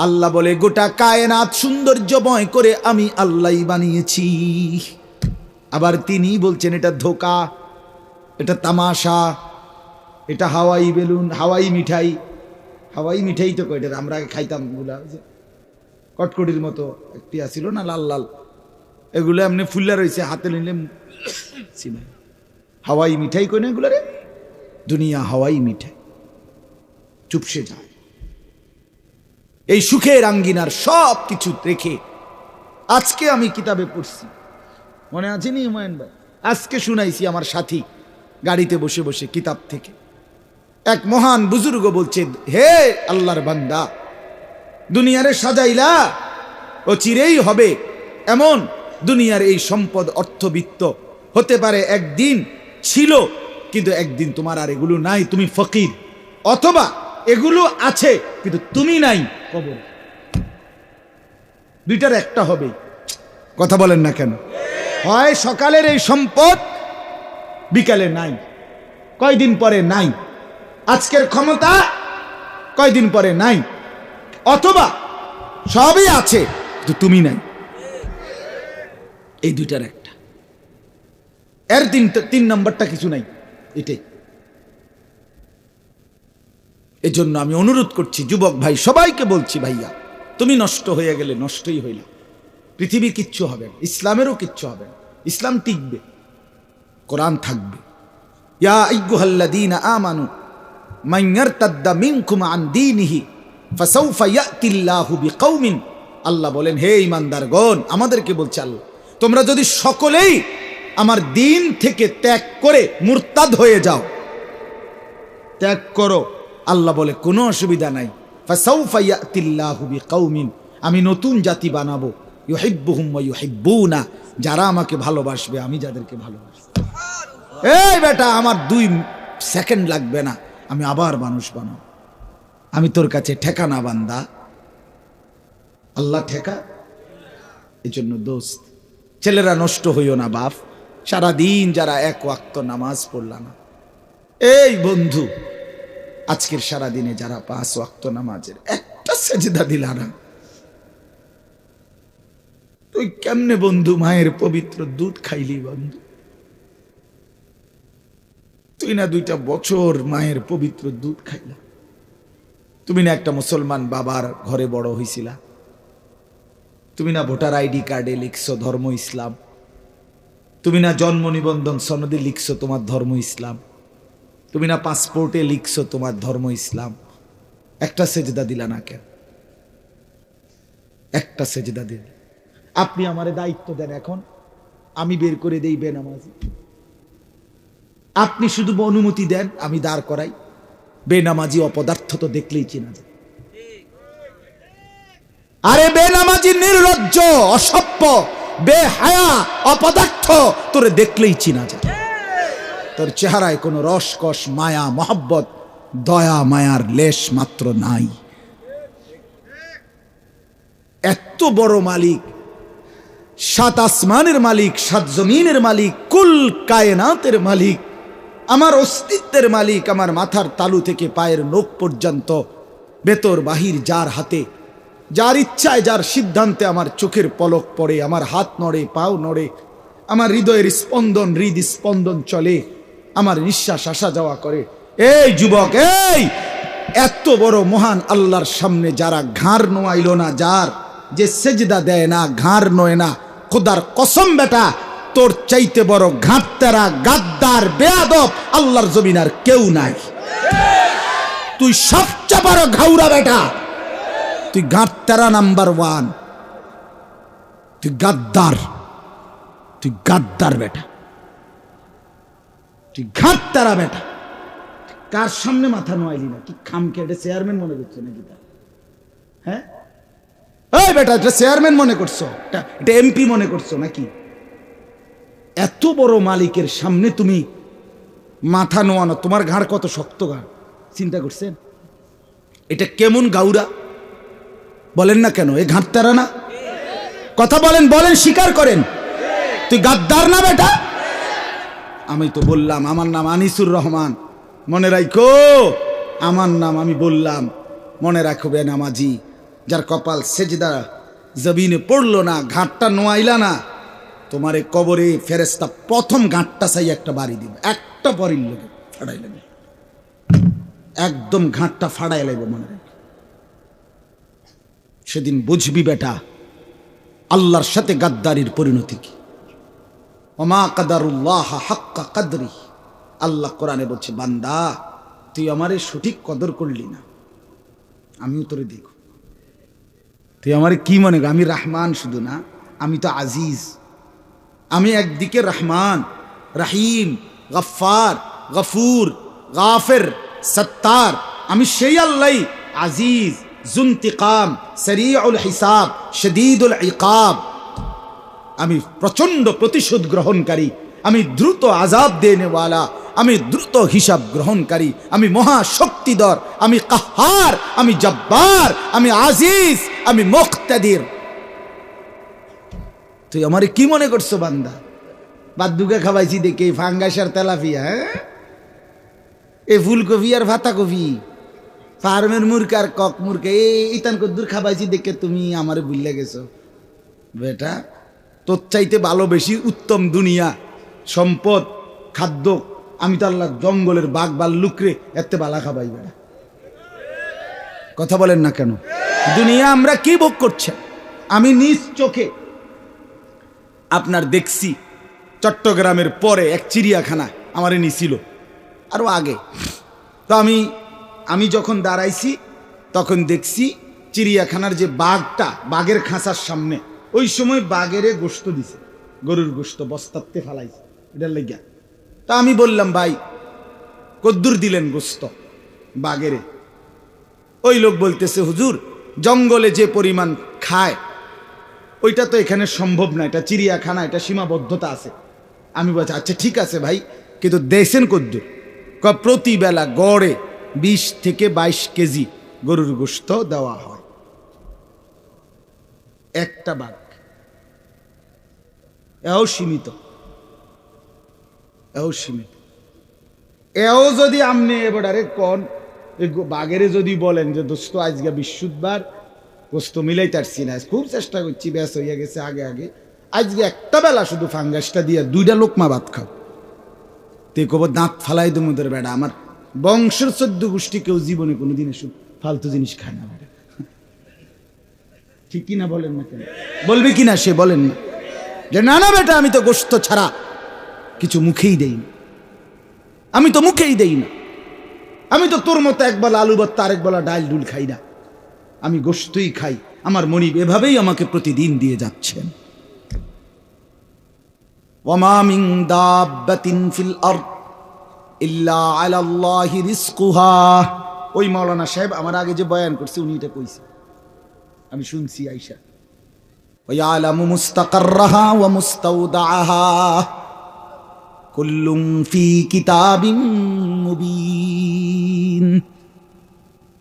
আল্লাহ বলে, গোটা কায়নাত সৌন্দর্যময় করে আমি আল্লাহই বানিয়েছি। আবার তিনি বলছেন এটা ধোঁকা, এটা তামাশা, এটা হাওয়াই বেলুন, হাওয়াই মিঠাই। হাওয়াই মিঠাই তো কয়টা আমরা খাইতাম, গুলা কটকটির মতো একটি আসিল না, লাল লাল, এগুলো এমনি ফুল্লা রয়েছে, হাতে নিলে হাওয়াই মিঠাই কই না এগুলো রে। দুনিয়া হাওয়াই মিঠাই, চুপসে যায়। এই সুখের আঙ্গিনার সব কিছু রেখে আজকে আমি কিতাবে পড়ছি, মনে আছে নি হুমায়ুন ভাই? আজকে শুনাইছি আমার সাথী গাড়িতে বসে বসে কিতাব থেকে। এক মহান বুজুর্গ বলছে, হে আল্লাহর বান্দা, দুনিয়ারে সাজাইলা, ও চিরেই হবে এমন। দুনিয়ার এই সম্পদ অর্থবিত্ত হতে পারে একদিন ছিল, কিন্তু একদিন তোমার আর এগুলো নাই, তুমি ফকির। অথবা এগুলো আছে কিন্তু তুমি নাই কবর। দুইটার একটা হবে। কথা বলেন না কেন? হয় সকালের এই সম্পদ বিকালে নাই, কয়দিন পরে নাই, আজকের ক্ষমতা কয়দিন পরে নাই, অথবা সবই আছে কিন্তু তুমি নাই। এই দুইটার একটা। এর তিন নম্বরটা কিছু নাই। এটাই। এজন্য আমি অনুরোধ করছি যুবক ভাই সবাইকে বলছি, ভাইয়া তুমি নষ্ট হয়ে গেলে নষ্টই হইল, পৃথিবীর কিচ্ছু হবে না, ইসলামেরও কিচ্ছু হবে না। ইসলাম টিকবে, কোরআন থাকবে। ইয়া আইয়ুহাল্লাযীনা আমানু মান ইয়ারতাদ্দা মিনকুম আন দীনিহি ফাসাউফা ইয়াতিল্লাহু বিকওমিন। আল্লাহ বলেন, হে ঈমানদারগণ, আমাদেরকে বলছে আল্লাহ, তোমরা যদি সকলেই আমার দিন থেকে ত্যাগ করে মুরতাদ হয়ে যাও, ত্যাগ করো, আল্লাহ বলে কোনো অসুবিধা নাই। ফাসাউফা ইয়াতিল্লাহু বিকওমিন, আমি নতুন জাতি বানাবো, ইউহিব্বুহুম ওয়া ইউহিব্বুনা, যারা আমাকে ভালোবাসবে, আমি যাদেরকে ভালোবাসবো। এই বেটা, আমার 2 সেকেন্ড লাগবে না, আমি আবার মানুষ বানাবো। আমি তোর কাছে ঠেকা না বান্দা, আল্লাহ ঠেকা। এই জন্য দোস্ত, ছেলেরা নষ্ট হইও না বাপ। সারাদিন যারা 1 ওয়াক্ত নামাজ পড়লা না, এই বন্ধু আজকের সারাদিনে যারা 5 ওয়াক্ত নামাজের একটা সেজদা দিলা না, তুই কেমনে বন্ধু মায়ের পবিত্র দুধ খাইলি? বন্ধু তুই না 2টা বছর মায়ের পবিত্র দুধ খাইলা? তুমি না একটা মুসলমান বাবার ঘরে বড় হইছিলা? তুমি না ভোটার আইডি কার্ডে লিখছো ধর্ম ইসলাম? তুমি না জন্ম নিবন্ধন সনদে লিখছো তোমার ধর্ম ইসলাম? তুমি না পাসপোর্টে লিখছো তোমার ধর্ম ইসলাম? একটা সেজদা দিলা না কেন? একটা সেজদা দিল। আপনি আমারে দায়িত্ব দেন, এখন আমি বের করে দেই বেনামাজি। আপনি শুধু অনুমতি দেন, আমি দাঁড় করাই। বেনামাজি অপদার্থ তো দেখলেই চেনা যায়। আরে বেনামাজি নির্লজ্জ, অসভ্য, বেহায়া, অপদার্থ তোরে দেখলেই চেনা যায়। তোর চেহারায় কোনো রসকস, মায়া, মহব্বত, দয়া মায়ার লেশ মাত্র নাই। এত বড় মালিক, 7 আসমানের মালিক, 7 জমিনের মালিক, কুল কায়নাতের মালিক, আমার অস্তিত্বের মালিক, আমার মাথার তালু থেকে পায়ের নখ পর্যন্ত ভেতর বাহির যার হাতে, যার ইচ্ছায়, যার সিদ্ধান্তে আমার চোখের পলক পড়ে, আমার হাত নড়ে, পাও নড়ে, আমার হৃদয়ের স্পন্দন, হৃদস্পন্দন চলে, আমার নিঃশ্বাস আসা যাওয়া করে। এই যুবক, এই এত বড় মহান আল্লাহর সামনে যারা ঘাড় নোয়াইল না, যার যে সেজদা দেয় না, ঘাড় নোয় না, খোদার কসম বেটা, তোর চাইতে বড় ঘাটতেরা, গাদ্দার, বেয়াদব আল্লাহর জমিন আর কেউ নাই। তুই সবচেয়ে বড় ঘাউরা বেটা, তুই ঘাটতেরা নাম্বার 1, তুই গাদ্দার, তুই গাদ্দার বেটা, তুই ঘাটতেরা বেটা। কার সামনে মাথা নোয়াইলি না? কি খামকে এটা চেয়ারম্যান মনে করছো নাকি? হ্যাঁ, এই বেটা, এটা চেয়ারম্যান মনে করছো? এটা এমপি মনে করছো নাকি? এত বড় মালিকের সামনে তুমি মাথা নোয়ানো, তোমার ঘাড় কত শক্ত ঘাড়, চিন্তা করছেন? এটা কেমন গাউরা বলেন না কেন? এ ঘাটতারা না? কথা বলেন, বলেন, স্বীকার করেন। তুই গাদ্দার না বেটা? আমি তো বললাম আমার নাম আনিসুর রহমান, মনে রাখো আমার নাম। আমি বললাম মনে রাখো বেনামাজি, যার কপাল সেজদা জমিনে পড়লো না, ঘাটটা নোয়াইলা না, তোমারে কবরে ফেরেশতা প্রথম ঘাটটা চাই একটা বাড়ি দিবে, একটা পরির লোকে ফাড়াই লাগবে, একদম ঘাটটা ফাড়াই লাগবে। মনে রাখ, সেদিন বুঝবি বেটা আল্লাহর সাথে গাদ্দারির পরিণতি কি। ওমা কাদারুল্লাহ হাক্কা কাদরি, আল্লাহ কোরআনে বলছে, বান্দা তুই আমারে সঠিক কদর করলি না, আমিও তোরে দেখো। তুই আমারে কি মনে কর? আমি রহমান শুধু না, আমি তো আজিজ। আমি একদিকে রহমান, রহিম, গফফার, গফুর, গাফির, সত্তার। আমি সেই আল্লাহ, আজিজ, জুন্তিকাম, সরিউল হিসাব, শদীদুল ইকাব। আমি প্রচন্ড প্রতিশোধ গ্রহণকারী, আমি দ্রুত আযাব দেনেওয়ালা, আমি দ্রুত হিসাব গ্রহণকারী, আমি মহাশক্তিধর, আমি কাহার, আমি জব্বার, আমি আজিজ, আমি মুক্তাদির। তুই আমারে কি মনে করছো বান্দা? বাদ্দুকে খাওয়াইছি দেখে ফাঙ্গাস আর তেলাপিয়া, হ্যাঁ, এ ফুলকপি আর ভাতাকপি, ফার্মের মুরগি আর কক মুরগি, ইতান কদ্দুর খাওয়াইছি দেখে তুমি আমারে ভুলে গেছো। বেটা, তোর চাইতে ভালো বেশি উত্তম দুনিয়া, সম্পদ, খাদ্য আমি তো আল্লাহ জঙ্গলের বাঘ ভাল্লুকরে এতে বালা খাবাই। বেটা, কথা বলেন না কেন? দুনিয়া আমরা কি ভোগ করছে? আমি নিজ চোখে আপনার দেখছি চট্টগ্রামের পরে এক চিড়িয়াখানা আমারে নিছিল আরো আগে। তো আমি যখন দাঁড়াইছি তখন দেখছি চিড়িয়াখানার যে বাঘটা, বাঘের খাঁচার সামনে, ওই সময় বাঘেরে গোশত দিছে, গরুর গোশত বস্তাতে ফালাইছে, এটার লেগিয়া। তা আমি বললাম, ভাই কদ্দুর দিলেন গোশত বাঘেরে? ওই লোক বলতেছে, হুজুর জঙ্গলে যে পরিমাণ খায় ওইটা তো এখানে সম্ভব না, এটা চিড়িয়াখানা, এটা সীমাবদ্ধতা আছে। আমি বলছি, আচ্ছা ঠিক আছে ভাই, কিন্তু দেশেন কদ্দুর? প্রতি বেলা গড়ে 20 থেকে 22 কেজি গরুর গোশত দেওয়া হয় একটা বাঘ। এও সীমিত, এও সীমিত। এও যদি আপনি এবারে কন বাঘেরে যদি বলেন যে দোস্ত আজকে বৃহস্পতিবার গোস্ত মিলাই তারছি না, খুব চেষ্টা করছি, ব্যাস হইয়া গেছে আগে আগে, আজকে একটা বেলা শুধু ফাঙ্গাসটা দিয়ে 2টা লোকমা ভাত খাও, তে কব দাঁত ফালাই দমুদের। বেড়া, আমার বংশের 14 গোষ্ঠী কেউ জীবনে কোনোদিন এসব ফালতু জিনিস খায় না। বেড়া, ঠিক কিনা বলেন না কেন? বলবে কিনা সে? বলেন না যে না না বেটা, আমি তো গোস্ত ছাড়া কিছু মুখেই দেই না, আমি তো মুখেই দেই না, আমি তো তোর মতো একবেলা আলু ভর্তা আরেক বেলা ডাল ডুল খাই না, আমি গোশতই খাই। আমার মনিব এভাবেই আমাকে প্রতিদিন দিয়ে যাচ্ছেন। ওয়ামা মিন দাব্বাতিন ফিল আরদ ইল্লা আলাল্লাহি রিজকুহা। ওই মাওলানা সাহেব আমার আগে যে বয়ান করছে উনি এটা কইছে, আমি শুনছি আয়েশা। ওয়া ইয়ালামু মুস্তাকাররাহা ওয়া মুস্তাওদাআহা কুল্লুম ফি কিতাবিন মুবিন।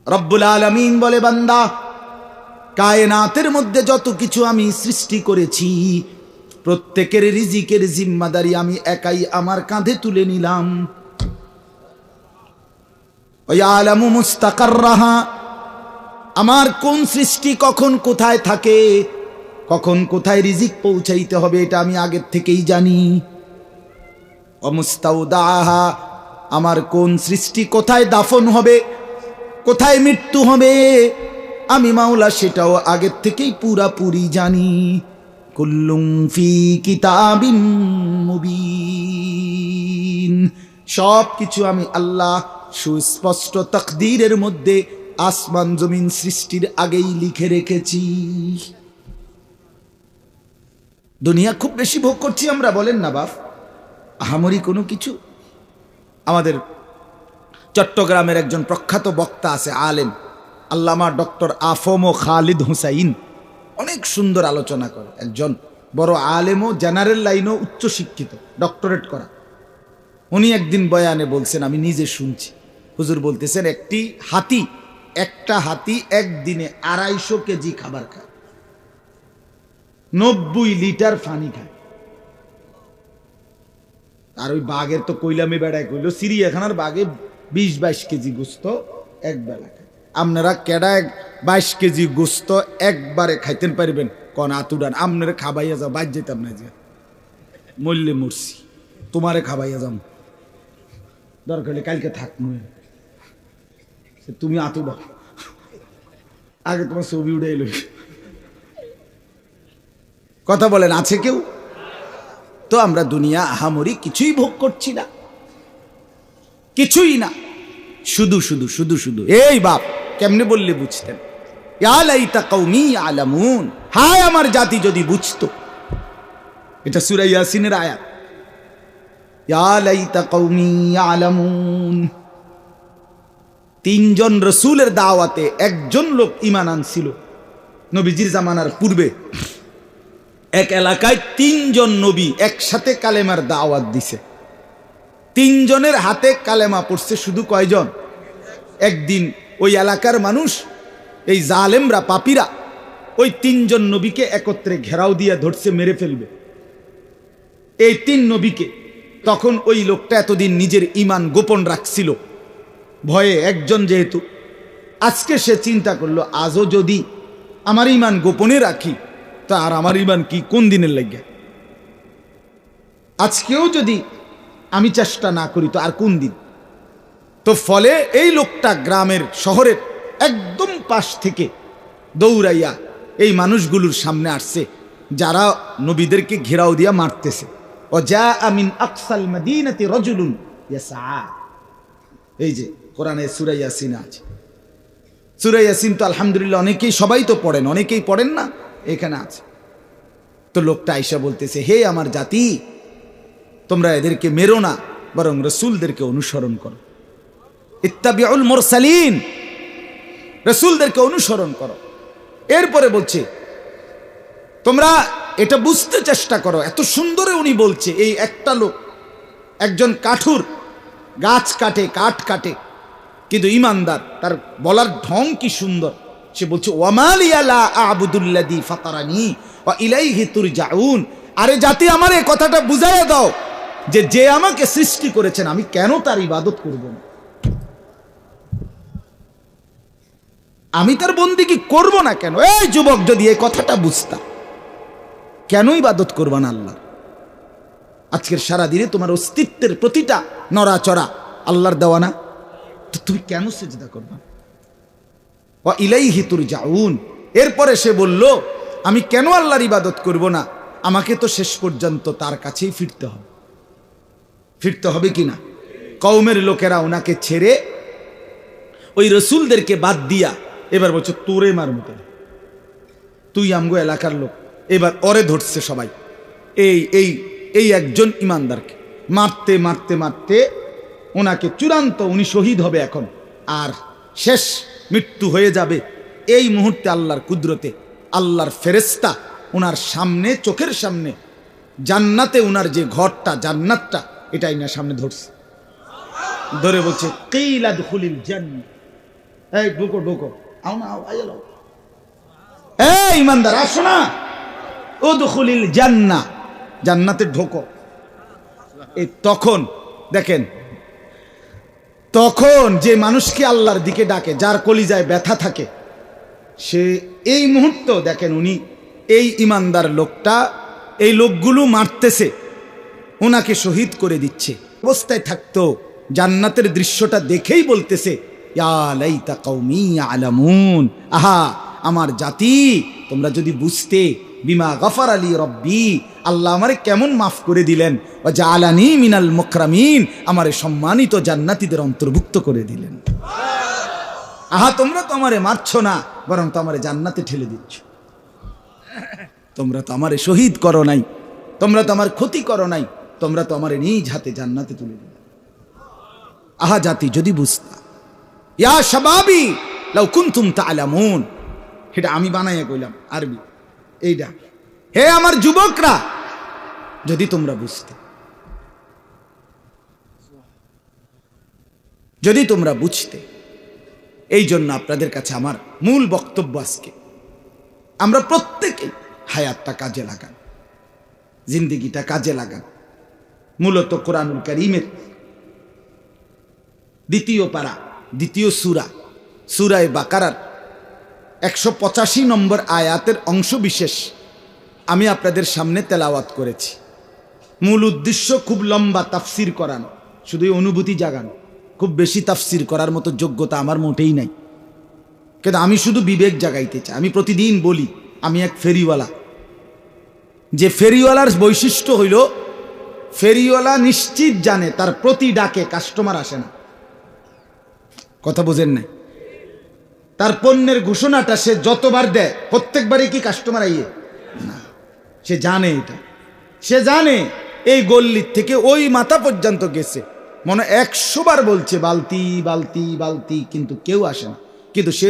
রব্বুল আলামিন বলে, বান্দা, কায়নাতের মধ্যে যত কিছু আমি সৃষ্টি করেছি প্রত্যেকের রিজিকের জিম্মাদারি আমি একাই আমার কাঁধে তুলে নিলাম। ওয়ালামু মুস্তাকাররাহা, আমার কোন সৃষ্টি কখন কোথায় থাকে, কখন কোথায় রিজিক পৌঁছাইতে হবে এটা আমি আগের থেকেই জানি। ওয়া মুস্তাওদাআহা, আমার কোন সৃষ্টি কোথায় দাফন হবে, কোথায় মৃত্যু হবে আমি মাওলা সেটাও আগের থেকেই পুরাপুরি জানি। কুল্লুম ফি কিতাবিন মুবিন, সব কিছু আমি আল্লাহ সুস্পষ্ট তাকদীরের মধ্যে আসমান জমিন সৃষ্টির আগেই লিখে রেখেছি। দুনিয়া খুব বেশি ভোগ করছি আমরা, বলেন না বাপ? আহামরি কোনো কিছু। আমাদের চট্টগ্রামের একজন প্রখ্যাত বক্তা আছে, আলেম, আল্লামা ডক্টর আফম ও খালিদ হুসাইন, অনেক সুন্দর আলোচনা করে। একজন বড় আলেমও, জেনারেল লাইনও উচ্চশিক্ষিত, ডক্টরেট করা। উনি একদিন বয়ানে বলছেন, আমি নিজে শুনছি, হুজুর বলতেছেন, একটা হাতি একদিনে 250 কেজি খাবার খায়, 90 লিটার পানি খায়। আর ওই বাঘের তো কইলামে বেড়ায় কইল, চিড়িয়াখানার বাঘে 20-22 কেজি গোস্ত এক বেলা খায়। আপনারা কেডা 22 কেজি গোস্ত একবারে খাইতেন পারবেন? কোন আতুডান আপনারা খাবাইয়া যাও, বাদ যেতাম না, যে মরলে মরছি, তোমারে খাবাইয়া যাম, দরকার হলে কালকে থাকবো, তুমি আতুডা আগে তোমার ছবি উঠে এলো। কথা বলেন, আছে কেউ? তো আমরা দুনিয়া আহামরি কিছুই ভোগ করছি না, কিছুই না, শুধু শুধু শুধু শুধু। এই বাপ, কেমনে বললে বুঝতেন? ইয়া লাইতা কওমি ইয়ালামুন, হায় আমার জাতি যদি বুঝতো। এটা সূরা ইয়াসিনের আয়াত। ইয়া লাইতা কওমি ইয়ালামুন। 3 জন রাসূলের দাওয়াতে একজন লোক ঈমান আনছিল নবীজির জামানার পূর্বে। এক এলাকায় 3 জন নবী একসাথে কালেমার দাওয়াত দিছে। তিনজনের হাতে কালেমা পড়ছে, শুধু কয়জন? একদিন ওই এলাকার মানুষ, এই জালেমরা, পাপীরা ওই তিনজন নবীকে একত্রে ঘেরাও দিয়ে ধরছে, মেরে ফেলবে এই তিন নবীকে। তখন ওই লোকটা এতদিন নিজের ঈমান গোপন রাখছিল ভয়ে, একজন যেহেতু, আজকে সে চিন্তা করলো আজও যদি আমার ঈমান গোপনে রাখি তো আর আমার ঈমান কি কোন দিনের লাগিয়া, আজকেও যদি আমি চেষ্টা না করি তো আর কোন দিন। তো ফলে এই লোকটা গ্রামের শহরের একদম পাশ থেকে দৌড়াইয়া এই মানুষগুলোর সামনে আসছে যারা নবীদেরকে ঘেরাও দিয়া মারতেছে। ও যা আমিন আকসাল মদিনাতি রাজুলুন ইয়াসআ, এই যে কোরআনে সূরা ইয়াসিন আছে। সূরা ইয়াসিন তো আলহামদুলিল্লাহ অনেকেই, সবাই তো পড়েন, অনেকেই পড়েন না, এখানে আছে। তো লোকটা আয়েশা বলতেছে, হে আমার জাতি, তোমরা এদেরকে মেরো না, বরং রাসূলদেরকে অনুসরণ করো। ইত্তাবিউল মুরসালিন, রাসূলদেরকে অনুসরণ করো। এরপরে বলছে তোমরা এটা বুঝতে চেষ্টা করো। এত সুন্দরে উনি বলছে, এই একটা লোক, একজন কাঠুর, গাছ কাটে, কাঠ কাটে, কিন্তু ইমানদার, তার বলার ঢং কি সুন্দর। সে বলছে ওয়ামালিয়া লা আ'বুদুল্লাযী ফাতারানি ওয়া ইলাইহি তুরজাউন। আরে জাতি, আমার এই কথাটা বুঝাইয়া দাও যে যে আমাকে সৃষ্টি করেছেন আমি কেন তার ইবাদত করব না, আমি তার বন্দেগী করব না কেন? এই যুবক, যদি এই কথাটা বুঝতা, কেন ইবাদত করবা না আল্লাহ? আজকের সারা দিনে তোমার অস্তিত্বের প্রতিটা নড়াচড়া আল্লাহর দেওয়া না, তো তুমি কেন সিজদা করবা? ওয়া ইলাইহি তুরজাউন। এরপরে সে বলল, আমি কেন আল্লাহর ইবাদত করব না? আমাকে তো শেষ পর্যন্ত তার কাছেই ফিরতে হবে। ফিরতে হবে কিনা? কওমের লোকেরা ওনাকে ছেড়ে ওই রসুলদেরকে বাদ দিয়া এবার বলছে তোরে মার মতো, তুই আমগো এলাকার লোক, এবার ওরে ধরছে সবাই। এই এই এই একজন ইমানদারকে মারতে মারতে মারতে ওনাকে চূড়ান্ত, উনি শহীদ হবে এখন, আর শেষ মৃত্যু হয়ে যাবে। এই মুহূর্তে আল্লাহর কুদরতে আল্লাহর ফেরেশতা ওনার সামনে, চোখের সামনে জান্নাতে, ওনার যে ঘরটা, জান্নাতটা, এটাই না সামনে ধরছে, ধরে বলছে কিলা দুখুলিল জান্নাহ, এই ঢোকো ঢোকো, আও না, আও আইলো, এই ইমানদার আসো না, উদখুলিল জান্নাহ, জান্নাতে ঢোকো। এই তখন দেখেন, তখন যে মানুষকে আল্লাহর দিকে ডাকে, যার কলিজায় ব্যথা থাকে, সে এই মুহূর্ত দেখেন, উনি এই ইমানদার লোকটা, এই লোকগুলো মারতেছে, ওনাকে শহীদ করে দিচ্ছে, অবস্থায় থাকতো জান্নাতের দৃশ্যটা দেখেই বলতেছে ইয়া লাইতা কওমি ইয়ালামুন, আহা আমার জাতি, তোমরা যদি বুঝতে, বিমা গফার আলী রব্বি, আল্লাহ আমারে কেমন মাফ করে দিলেন, ওয়া জাআলানি মিনাল মুকরামিন, আমারে সম্মানিত জান্নাতীদের অন্তর্ভুক্ত করে দিলেন। আহা, তোমরা তো আমারে মারছো না, বরং তো আমারে জান্নাতে ঠেলে দিচ্ছ। তোমরা তো আমারে শহীদ করো নাই, তোমরা তো আমার ক্ষতি করো নাই, তোমরা তো আমারে নিজ হাতে জান্নাতে তুলে দিলে। আহা জাতি, যদি বুঝতা, ইয়া শাবাবি লাউ কুনতুম তা'লামুন, এটা আমি বানাইয়া কইলাম আরবি, এইটা, হে আমার যুবকরা, যদি তোমরা বুঝতে, যদি তোমরা বুঝতে। এই জন্য আপনাদের কাছে আমার মূল বক্তব্য আজকে, আমরা প্রত্যেকে হায়াতটা কাজে লাগান, জিন্দেগিটা কাজে লাগান। মূলত কোরআনুল কারীমের দ্বিতীয় পারা, দ্বিতীয় সূরা, সূরায়ে বাকারার 185 নম্বর আয়াতের অংশ বিশেষ আমি আপনাদের সামনে তেলাওয়াত করেছি। মূল উদ্দেশ্য খুব লম্বা তাফসির করানো, শুধু অনুভূতি জাগানো। খুব বেশি তাফসির করার মতো যোগ্যতা আমার মোটেই নাই, কিন্তু আমি শুধু বিবেক জাগাইতে চাই। আমি প্রতিদিন বলি আমি এক ফেরিওয়ালা, যে ফেরিওয়ালার বৈশিষ্ট্য হইল, ফেরিওয়ালা নিশ্চিত জানে তার প্রতি ডাকে কাস্টমার আসে না। কথা বোঝেন নাই? তার পণ্যের ঘোষণাটা সে যতবার দেয়, প্রত্যেকবারই কি কাস্টমার আইয়ে না? সে জানে এটা, সে জানে এই গল্লির থেকে ওই মাথা পর্যন্ত গেছে, মনে 100 বার বলছে বালতি বালতি বালতি, কিন্তু কেউ আসে না। কিন্তু সে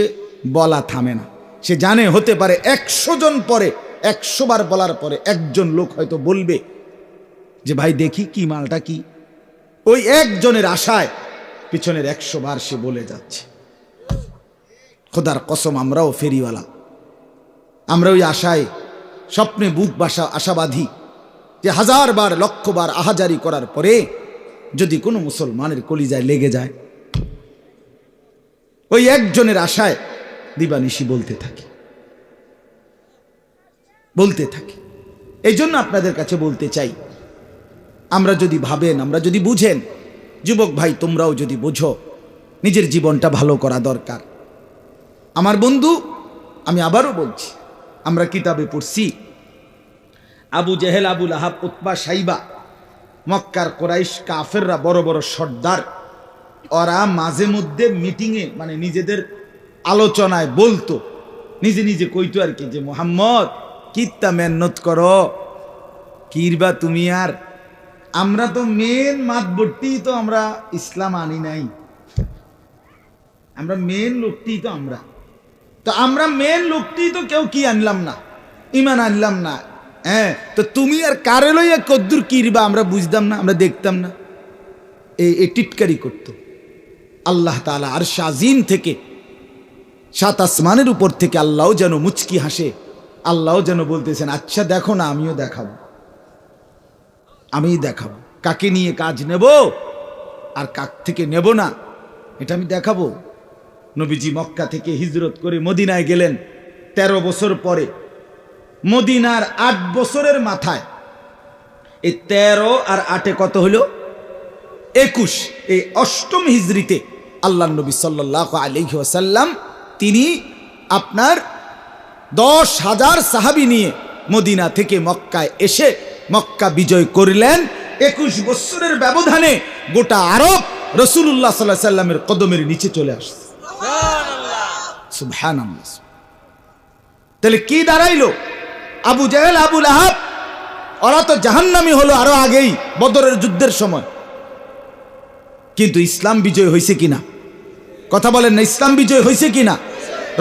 বলা থামে না। সে জানে হতে পারে 100 জন পরে, 100 বার বলার পরে একজন লোক হয়তো বলবে যে ভাই দেখি কি মালটা কি। ওই একজনের আশায় পিছনের 100 বার সে বলে যাচ্ছে। খোদার কসম, আমরাও ফেরিওয়ালা, আমরা ওই আশায় স্বপ্নে বুক বাসা আশাবাদী যে 1000 বার 1,00,000 বার আহাজারি করার পরে যদি কোনো মুসলমানের কলিজায় লেগে যায়, ওই একজনের আশায় দিবানিশি বলতে থাকি। এই জন্য আপনাদের কাছে বলতে চাই, আমরা যদি ভাবেন, আমরা যদি বুঝেন, যুবক ভাই তোমরাও যদি বুঝো, নিজের জীবনটা ভালো করা দরকার। আমার বন্ধু, আমি আবারও বলছি, আমরা কিতাবে পড়ছি আবু জেহেল, আবু লাহাব, উতবা, সাইবা, মক্কার কোরাইশ কাফেররা, বড় বড় সর্দার, ওরা মাঝে মধ্যে মিটিংয়ে, মানে নিজেদের আলোচনায় বলতো, নিজে নিজে কইতো আর কি, যে মুহাম্মদ কিত্তা মেহনত করো, কিরবা তুমি, আর আমরা তো মেন মাতবর্তি তো আমরা ইসলাম আনি নাই, আমরা মেন লোকটি তো আমরা মেন লোকটি তো কেউ কি আনলাম না, ইমান আনলাম না। হ্যাঁ, তো তুমি আর কারে লইয়া কদ্দুর কিরবা আমরা বুঝতাম না, আমরা দেখতাম না। এই টিটকারি করতো। আল্লাহ তাআলা আরশ আজিম থেকে, 7 আসমানের উপর থেকে আল্লাহও যেন মুচকি হাসে, আল্লাহও যেন বলতেছেন, আচ্ছা দেখো না, আমিও দেখাবো, কাকে নিয়ে কাজ নেব আর কাক থেকে নেব না, এটা আমি দেখাবো। নবীজি মক্কা থেকে হিজরত করে মদিনায় গেলেন 13 বছর পরে। মদিনার 8 বছরের মাথায়, এই 13 আর 8 কত হলো? 21। এই 8ম হিজরিতে আল্লাহ নবী সাল্লাল্লাহু আলাইহি ওয়াসাল্লাম তিনি আপনার 10,000 সাহাবী নিয়ে মদিনা থেকে মক্কায় এসে মক্কা বিজয় করলেন। 21 বছরের ব্যবধানে গোটা আরব রাসূলুল্লাহ সাল্লাল্লাহু আলাইহি ওয়াসাল্লামের কদমের নিচে চলে আসছে। সুবহানাল্লাহ। তাহলে কি দাঁড়াইলো? আবু জেহেল, আবু লাহাব, ওরা তো জাহান্নামী হলো আরো আগেই, বদরের যুদ্ধের সময়। কিন্তু ইসলাম বিজয় হয়েছে কিনা? কথা বলেন না, ইসলাম বিজয় হয়েছে কিনা?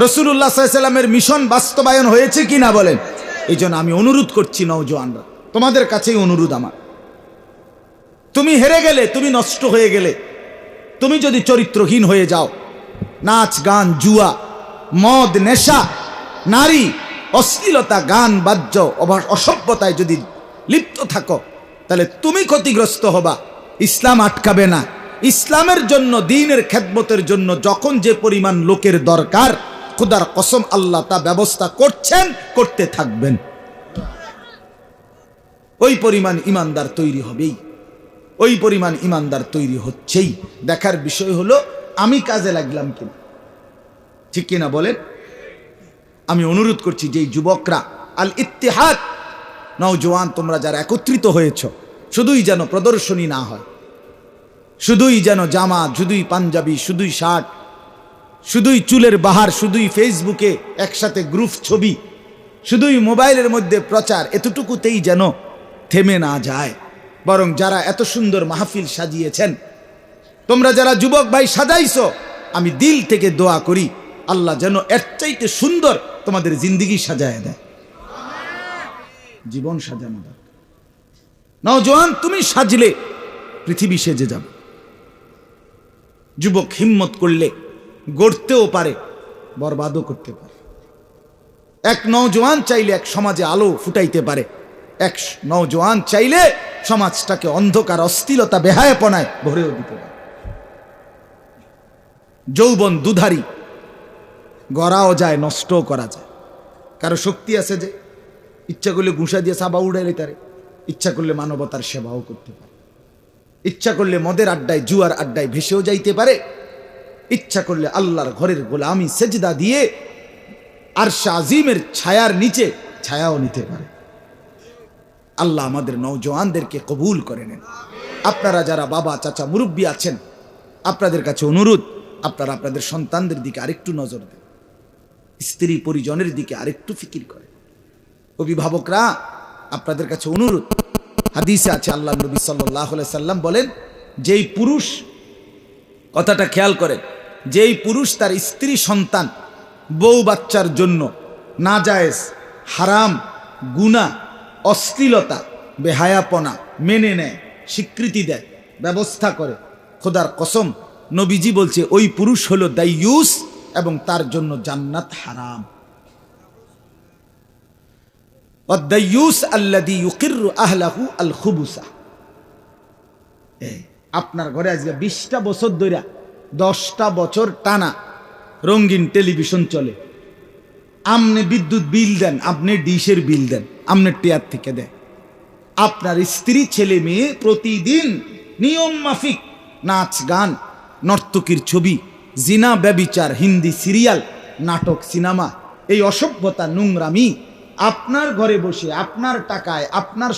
রাসূলুল্লাহ সাল্লাল্লাহু আলাইহি ওয়াসাল্লামের মিশন বাস্তবায়ন হয়েছে কিনা বলেন? এই জন্য আমি অনুরোধ করছি নওজোয়ানরা, তোমাদের কাছেই অনুরোধ আমার, তুমি হেরে গেলে, তুমি নষ্ট হয়ে গেলে, তুমি যদি চরিত্রহীন হয়ে যাও, নাচ গান, জুয়া, মদ, নেশা, নারী, অশ্লীলতা, গান বাদ্য, অসভ্যতায় যদি লিপ্ত থাকো, তাহলে তুমি ক্ষতিগ্রস্ত হবা, ইসলাম আটকাবে না। ইসলামের জন্য, দ্বীনের খেদমতের জন্য যখন যে পরিমাণ লোকের দরকার, খোদার কসম আল্লাহ তা ব্যবস্থা করছেন, করতে থাকবেন। ওই পরিমাণ ইমানদার তৈরি হবেই, ওই পরিমাণ ইমানদার তৈরি হচ্ছেই। দেখার বিষয় হলো আমি কাজে লাগলাম কিনা, ঠিক কিনা বলেন? আমি অনুরোধ করছি যে যুবকরা, আল ইত্তেহাদ, নওজোয়ান তোমরা যারা একত্রিত হয়েছ, শুধুই যেন প্রদর্শনী না হয়, শুধুই যেন জামা, শুধুই পাঞ্জাবি, শুধুই শার্ট, শুধুই চুলের বাহার, শুধুই ফেসবুকে একসাথে গ্রুপ ছবি, শুধুই মোবাইলের মধ্যে প্রচার, এতটুকুতেই যেন থেমে না যায়। বরং যারা এত সুন্দর মাহফিল সাজিয়েছেন, তোমরা যারা যুবক ভাই সাজাইছো, আমি দিল থেকে দোয়া করি আল্লাহ যেন এর চাইতে সুন্দর তোমাদের জিন্দেগি সাজায় দেয়। জীবন সাজানো দরকার। নওজোয়ান, তুমি সাজলে পৃথিবী সেজে যাবে। যুবক হিম্মত করলে গড়তেও পারে, বরবাদও করতে পারে। এক নওজোয়ান চাইলে এক সমাজে আলো ফুটাইতে পারে, এক নওজোয়ান চাইলে সমাজটাকে অন্ধকার, অশ্লীলতা, বেহায়াপনায় ভরেও দিতে পারে। যৌবন দুধারী, গড়াও যায়, নষ্টও করা যায়। কারো শক্তি আছে যে ইচ্ছা করলে ঘুষা দিয়ে সাবা উড়াইলে তারে, ইচ্ছা করলে মানবতার সেবাও করতে পারে, ইচ্ছা করলে মদের আড্ডায়, জুয়ার আড্ডায় ভেসেও যাইতে পারে, ইচ্ছা করলে আল্লাহর ঘরের গোলামি সেজদা দিয়ে আরশ আজিমের ছায়ার নিচে ছায়াও নিতে পারে। আল্লাহ আমাদের নওজোয়ানদেরকে কবুল করে নেন। আপনারা যারা বাবা, চাচা, মুরব্বী আছেন, আপনাদের কাছে অনুরোধ, আপনারা আপনাদের সন্তানদের দিকে আরেকটু নজর দেন, স্ত্রী পরিজনের দিকে আরেকটু ফিকির করেন। অভিভাবকরা, আপনাদের কাছে অনুরোধ, হাদিসে আছে আল্লাহ নবী সাল্লাল্লাহু আলাইহি সাল্লাম বলেন, যেই পুরুষ, কথাটা খেয়াল করেন, যেই পুরুষ তার স্ত্রী, সন্তান, বউ বাচ্চার জন্য নাজায়েজ, হারাম, গুনাহ, অশ্লীলতা, বেহায়াপনা মেনে নেয়, স্বীকৃতি দেয়, ব্যবস্থা করে, খোদার কসম নবীজি বলছে ওই পুরুষ হলো দাইয়ুস এবং তার জন্য জান্নাত হারাম। ওয়াদ-দাইয়ুস আল্লাযী ইউকিররু আহলাহু আল খুবুসা। আপনার ঘরে আজকে 20টা বছর ধরে 10টা বছর টানা রঙিন টেলিভিশন চলে, আপনি বিদ্যুৎ বিল দেন, আপনি ডিশের বিল দেন, আপনি টেয়ার থেকে দেন। আপনার স্ত্রী ছেলে মেয়ে প্রতিদিন নিয়ম মাফিক নাচ গান, নর্তকীর ছবি, জিনা ব্যভিচার, হিন্দি সিরিয়াল, নাটক, সিনেমা, এই অসভ্যতা নোংরামি আপনার ঘরে বসে আপনার টাকায়, আপনার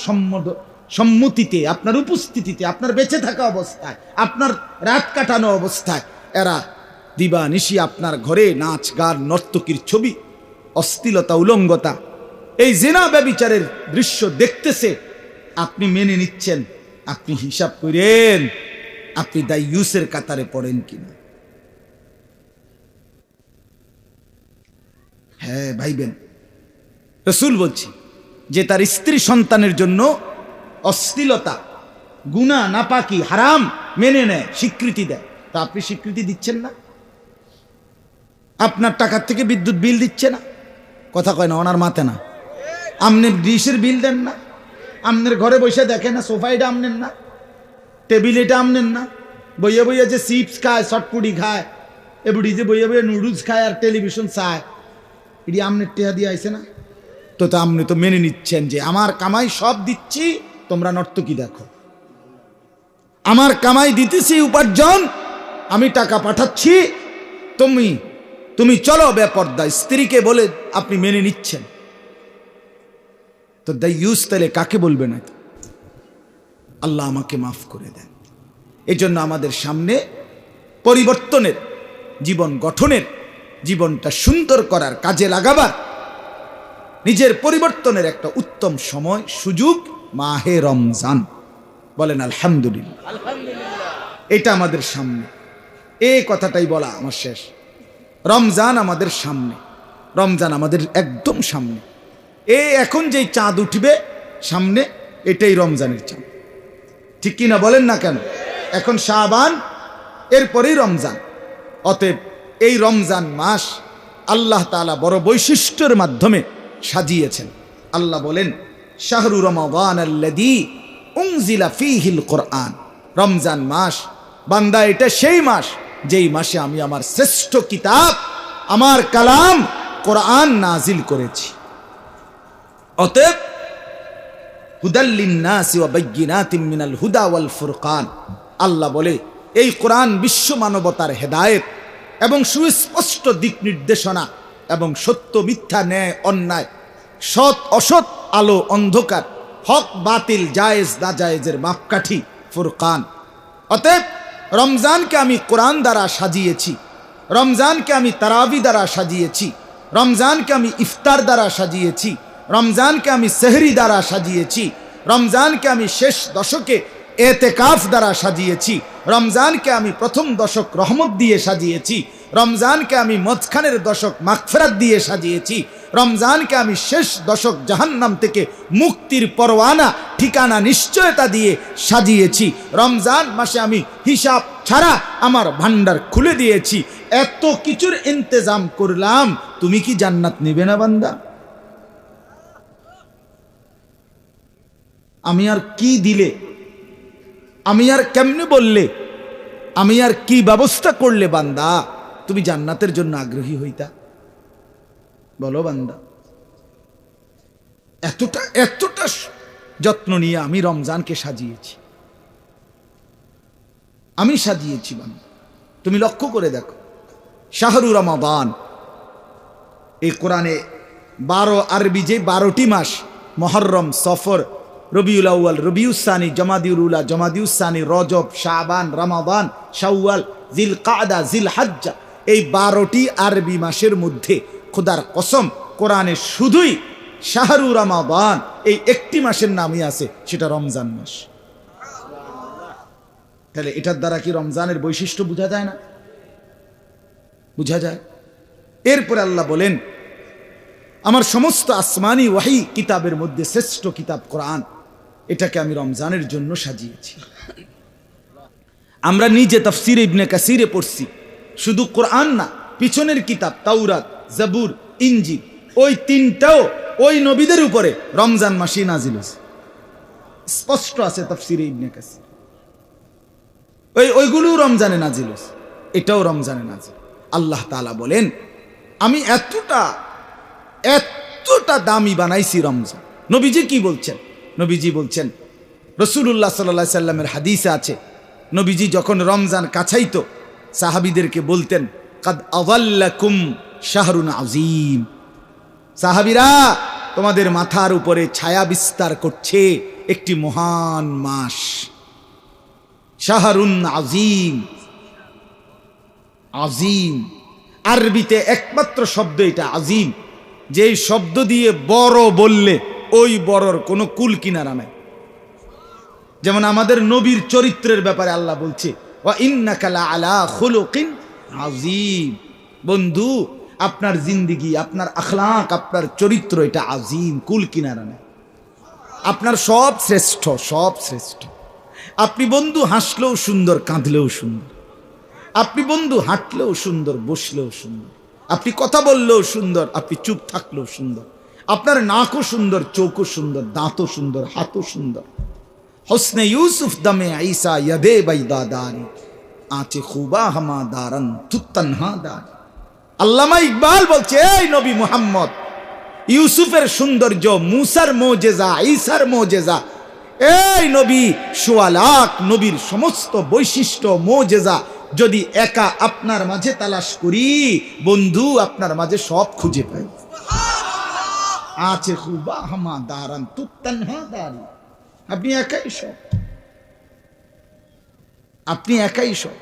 সম্মতিতে, আপনার উপস্থিতিতে, আপনার বেঁচে থাকা অবস্থায়, আপনার রাত কাটানো অবস্থায় এরা দিবানিশি আপনার ঘরে নাচ গান, নর্তকীর ছবি, অশ্লীলতা, উলঙ্গতা, এই জিনা ব্যভিচারের দৃশ্য দেখতেছে, আপনি মেনে নিচ্ছেন। আপনি হিসাব করেন আপনি দাইয়ুসের কাতারে পড়েন কিনা। হ্যাঁ ভাইবেন, রাসূল বলছি যে তার স্ত্রী সন্তানের জন্য অশ্লীলতা, গুনাহ, নাপাকি, হারাম মেনে নেয়, স্বীকৃতি দেয়, তা আপনি স্বীকৃতি দিচ্ছেন না। আপনার টাকার থেকে বিদ্যুৎ বিল দিচ্ছে না, কথা কয় না, ওনার মাথে না। আপনি ডিশের বিল দেন না, আপনার ঘরে বসে দেখেন না, সোফা এটা আমনেন না, টেবিল এটা আমনেন না, বইয়ে বইয়ে যে চিপস খায়, শর্টপুটি খায়, এbuಡಿ যে বইয়ে বইয়ে নুডলস খায় আর টেলিভিশন চায়, এটি আমনের টেহা দিয়ে আইছে না। তো আপনি তো মেনে নিচ্ছেন যে আমার কামাই সব দিচ্ছি, তোমরা নর্তকী দেখো, আমার কামাই দিতেছি উপার্জন, আমি টাকা পাঠাচ্ছি, তুমি চলো বেপর্দা, স্ত্রীকে বলে আপনি মেনে নিচ্ছেন। তো দাইয়ুস তাহলে কাকে বলবে না? আল্লাহ আমাকে মাফ করে দেন। এই জন্য আমাদের সামনে পরিবর্তনের, জীবন গঠনের, জীবনটা সুন্দর করার, কাজে লাগাবার, নিজের পরিবর্তনের একটা উত্তম সময়, সুযোগ মাহে রমজান। বলেন আলহামদুলিল্লাহ। এটা আমাদের সামনে, এই কথাটাই বলা আমার শেষ। রমজান আমাদের সামনে, রমজান আমাদের একদম সামনে। এখন যেই চাঁদ উঠবে সামনে, এটাই রমজানের চাঁদ, ঠিক কিনা বলেন না কেন? এখন শাবান, এরপরেই রমজান। অতএব এই রমজান মাস আল্লাহ তাআলা বড় বৈশিষ্ট্যের মাধ্যমে সাজিয়েছেন। আল্লাহ বলেন শাহরু রমাদান আল্লাযী উনজিলা ফীহিল কুরআন। রমজান মাস বান্দা, এটা সেই মাস যেই মাসে আমি আমার শ্রেষ্ঠ কিতাব, আমার কালাম কোরআন নাজিল করেছি। অতএব হুদাল লিন্নাসি ওয়া বাইয়িনাতিম মিনাল হুদা ওয়াল ফুরকান। আল্লাহ বলে এই কোরআন বিশ্ব মানবতার হেদায়েত এবং সুস্পষ্ট দিক নির্দেশনা এবং সত্য মিথ্যা, ন্যায় অন্যায়, সৎ অসৎ, আলো অন্ধকার, হক বাতিল, জায়েজ নাজায়েজের মাপকাঠি ফুরকান। অতএব রমজানকে আমি কোরআন দ্বারা সাজিয়েছি, রমজানকে আমি তারাবি দ্বারা সাজিয়েছি, রমজানকে আমি ইফতার দ্বারা সাজিয়েছি, রমজানকে আমি সেহরি দ্বারা সাজিয়েছি, রমজানকে আমি শেষ দশকে এতেকাফ দ্বারা সাজিয়েছি, রমজানকে আমি প্রথম দশক রহমত দিয়ে সাজিয়েছি, রমজানকে আমি মধ্যখানের দশক মাগফিরাত দিয়ে সাজিয়েছি, রমজানকে আমি শেষ দশক জাহান্নাম থেকে মুক্তির পরওয়ানা, ঠিকানা নিশ্চয়তা দিয়ে সাজিয়েছি। রমজান মাসে আমি হিসাব ছাড়া আমার ভান্ডার খুলে দিয়েছি। এত কিছুর ইন্তজাম করলাম, তুমি কি জান্নাত নিবে না বান্দা? আমি আর কি দিলে, আমি আর কেমনে বললে, আমি আর কি ব্যবস্থা করলে বান্দা তুমি জান্নাতের জন্য আগ্রহী হইতা? বলো বান্দা। এতটা যত্ন নিয়ে আমি রমজানকে সাজিয়েছি, আমি সাজিয়েছি বান্দা। তুমি লক্ষ্য করে দেখো, শাহরু রমাদান, এই কোরআনে 12 আরবি যে 12টি মাস, মুহররম, সফর, রবিউল আউয়াল, রবিউস সানি, জমাদিউল উলা, জমাদিউস সানি, রজব, শাবান, রমাদান, শাওয়াল, জিল কাদা, জিল হজ্জা, এই 12টি আরবি মাসের মধ্যে খোদার কসম কোরআনে শুধুই শাহরু রমাদান এই একটি মাসের নামই আছে, সেটা রমজান মাস। তাহলে এটার দ্বারা কি রমজানের বৈশিষ্ট্য বোঝা যায় না? বোঝা যায়। এরপরে আল্লাহ বলেন আমার সমস্ত আসমানি ওয়াহি কিতাবের মধ্যে শ্রেষ্ঠ কিতাব কোরআন, এটাকে আমি রমজানের জন্য সাজিয়েছি। আমরা নিজে তাফসীরে ইবনে কাসিরে পড়ছি, শুধু কোরআন না, পিছনের কিতাব তাওরাত, জাবুর, ইনজিল, ওই তিনটাও ওই নবীদের উপরে রমজান মাসে নাজিল হয়েছে। স্পষ্ট আছে তাফসীরে ইবনে কাসির। ওইগুলো রমজানে নাজিল হয়েছে, এটাও রমজানে নাজিল। আল্লাহ তাআলা বলেন, আমি এতটা দামি বানাইছি রমজান। নবীজি কি বলছেন? নবীজি বলছেন, রাসূলুল্লাহ সাল্লাল্লাহু আলাইহি সাল্লামের হাদিসে আছে, নবীজি যখন রমজান কাছাইতো সাহাবীদেরকে বলতেন, কাদ আযাল্লাকুম শাহরুন আযীম, সাহাবীরা তোমাদের মাথার উপরে ছায়া বিস্তার করছে একটি মহান মাস, শাহরুন আযীম। আযীম আরবিতে একমাত্র শব্দ এটা আযীম, যেই শব্দ দিয়ে বড় বললে ওই বড়র কোনো কুল কিনারা নাই। যেমন আমাদের নবীর চরিত্রের ব্যাপারে আল্লাহ বলছে, ওয়া ইন্নাকা লাআলা খুলুকিন আযীম। বন্ধু, আপনার জিন্দেগি, আপনার আখলাক, আপনার চরিত্র এটা আযীম, কুল কিনারা নাই। আপনার সব শ্রেষ্ঠ, সব শ্রেষ্ঠ। আপনি বন্ধু হাসলেও সুন্দর, কাঁদলেও সুন্দর। আপনি বন্ধু হাঁটলেও সুন্দর, বসলেও সুন্দর। আপনি কথা বললেও সুন্দর, আপনি চুপ থাকলেও সুন্দর। আপনার নাকও সুন্দর, চোখও সুন্দর, দাঁতও সুন্দর, হাতও সুন্দর। হোসনে ইউসুফ দমে ঈসা ইয়াদে বাইদাদারি, আঁচে খুবা হামা দারান তুত্তানহা দারি। আল্লামা ইকবাল বলছে, এই নবী মুহাম্মদ, ইউসুফের সৌন্দর্য, মুসার মোজেজা, ঈসার মোজেজা, এই নবী সোয়া লাখ নবীর সমস্ত বৈশিষ্ট্য মোজেজা যদি একা আপনার মাঝে তালাশ করি, বন্ধু আপনার মাঝে সব খুঁজে পাই। আছে খুবা হামা দারান তুত্তানহা দারি। আপনি একাই সব, আপনি একাই সব।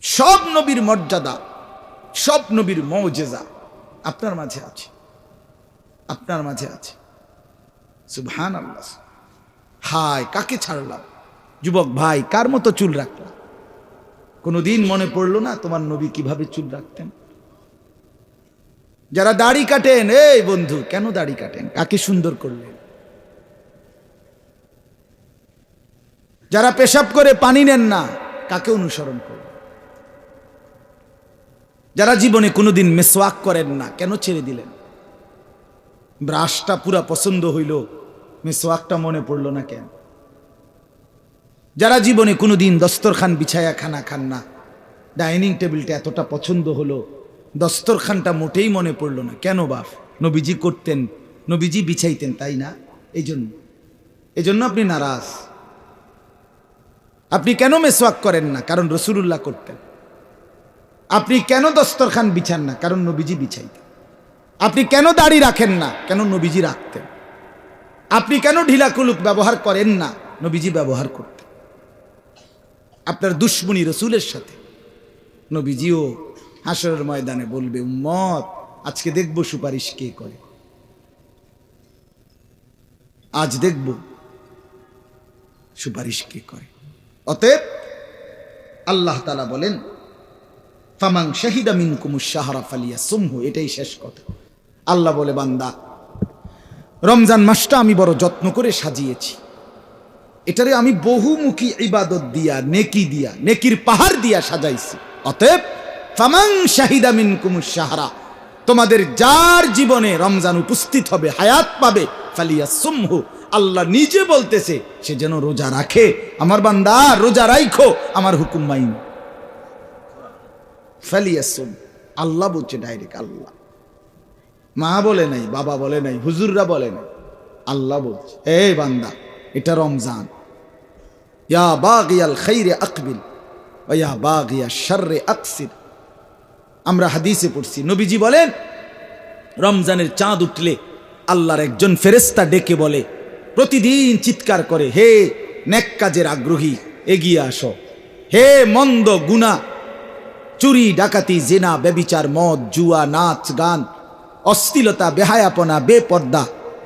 সব নবীর মর্যাদা, সব নবীর মওজেজা আপনার মাঝে আছে, আপনার মাঝে আছে। সুবহানাল্লাহ। হায়, কাকে ছাড়লাম? যুবক ভাই, কার মতো চুল রাখলাম? কোনোদিন মনে পড়লো না তোমার নবী কিভাবে চুল রাখতেন? যারা দাড়ি কাটেন, এই বন্ধু কেন দাড়ি কাটেন? কাকে সুন্দর করলেন? যারা পেশাব করে পানি নেন না, কাকে অনুসরণ করলেন? যারা জীবনে কোনোদিন মেসওয়াক করেন না, কেন ছেড়ে দিলেন? ব্রাশটা পুরা পছন্দ হইল, মেসওয়াকটা মনে পড়লো না কেন? যারা জীবনে কোনোদিন দস্তরখান বিছায়া খানা খান না, ডাইনিং টেবিলটা এতটা পছন্দ হলো, দস্তরখানটা মোটেই মনে পড়লো না কেন? বাপ, নবীজি করতেন, নবীজি বিছাইতেন, তাই না? এই জন্য আপনি নারাজ। আপনি কেন মেসওয়াক করেন না? কারণ রাসূলুল্লাহ করতেন। আপনি কেন দস্তরখান বিছান না? কারণ নবীজি বিছাইতেন। আপনি কেন দাড়ি রাখেন না? কেন নবীজি রাখতেন। আপনি কেন ঢিলা কুলুক ব্যবহার করেন না? নবীজি ব্যবহার করতেন। আপনার দুশ্মনী রাসূলের সাথে, নবীজিও হাসরের ময়দানে বলবে, উম্মত আজকে দেখব সুপারিশ কে করে, আজ দেখব সুপারিশ কে করে। অতএব আল্লাহ তাআলা বলেন, ফামান শাহিদা মিনকুমুশ শাহরা ফালিয়াসুমহু, এটাই শেষ কথা। আল্লাহ বলে, বান্দা, রমজান মাসটা আমি বড় যত্ন করে সাজিয়েছি। এটারে আমি বহুমুখী ইবাদত দিয়া, নেকি দিয়া, নেকির পাহাড় দিয়া সাজাইছি। অতএব ফামান শাহিদা মিনকুমুশ শাহরা, তোমাদের যার জীবনে রমজান উপস্থিত হবে, হায়াত পাবে, ফালিয়াসুমহু, আল্লাহ নিজে বলতেছে সে যেন রোজা রাখে। আমার বান্দা, রোজা রাখো, আমার হুকুম মাইন। ফালিয়াসুম, আল্লাহ বলছে ডাইরেক্ট। আল্লাহ, মা বলে নাই, বাবা বলে নাই, হুজুররা বলে নাই, আল্লাহ বলছে, এই বান্দা, এটা রমজান। ইয়া বাগিয়াল খাইরে আকবিল ওয়া ইয়া বাগিয়াশ শাররে আকসির। আমরা হাদিসে পড়ছি, নবীজি বলেন, রমজানের চাঁদ উঠলে আল্লাহর একজন ফেরেশতা ডেকে বলে, প্রতিদিন চিৎকার করে, হে নেক কাজের আগ্রহী, এগিয়ে আসো। হে মন্দ গুনাহ, চুরি, ডাকাতি, জিনা, ব্যভিচার, মদ, জুয়া, নাচ, গান, অশ্লীলতা, বেহায়াপনা, বেপর্দা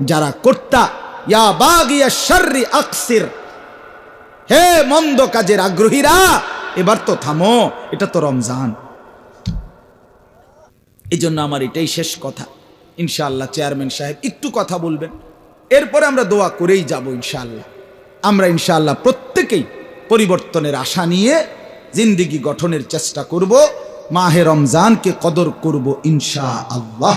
যারা কর্তা, ইয়া বাগিয়াশ শাররি আকসির, হে মন্দ কাজের আগ্রহীরা, এবার তো থামো, এটা তো রমজান। এই জন্য আমার এটাই শেষ কথা। ইনশাআল্লাহ চেয়ারম্যান সাহেব একটু কথা বলবেন, এরপরে আমরা দোয়া করেই যাব ইনশাআল্লাহ। আমরা ইনশাআল্লাহ প্রত্যেকেই পরিবর্তনের আশা নিয়ে জিন্দেগি গঠনের চেষ্টা করব, মাহে রমজানকে কদর করব ইনশাআল্লাহ।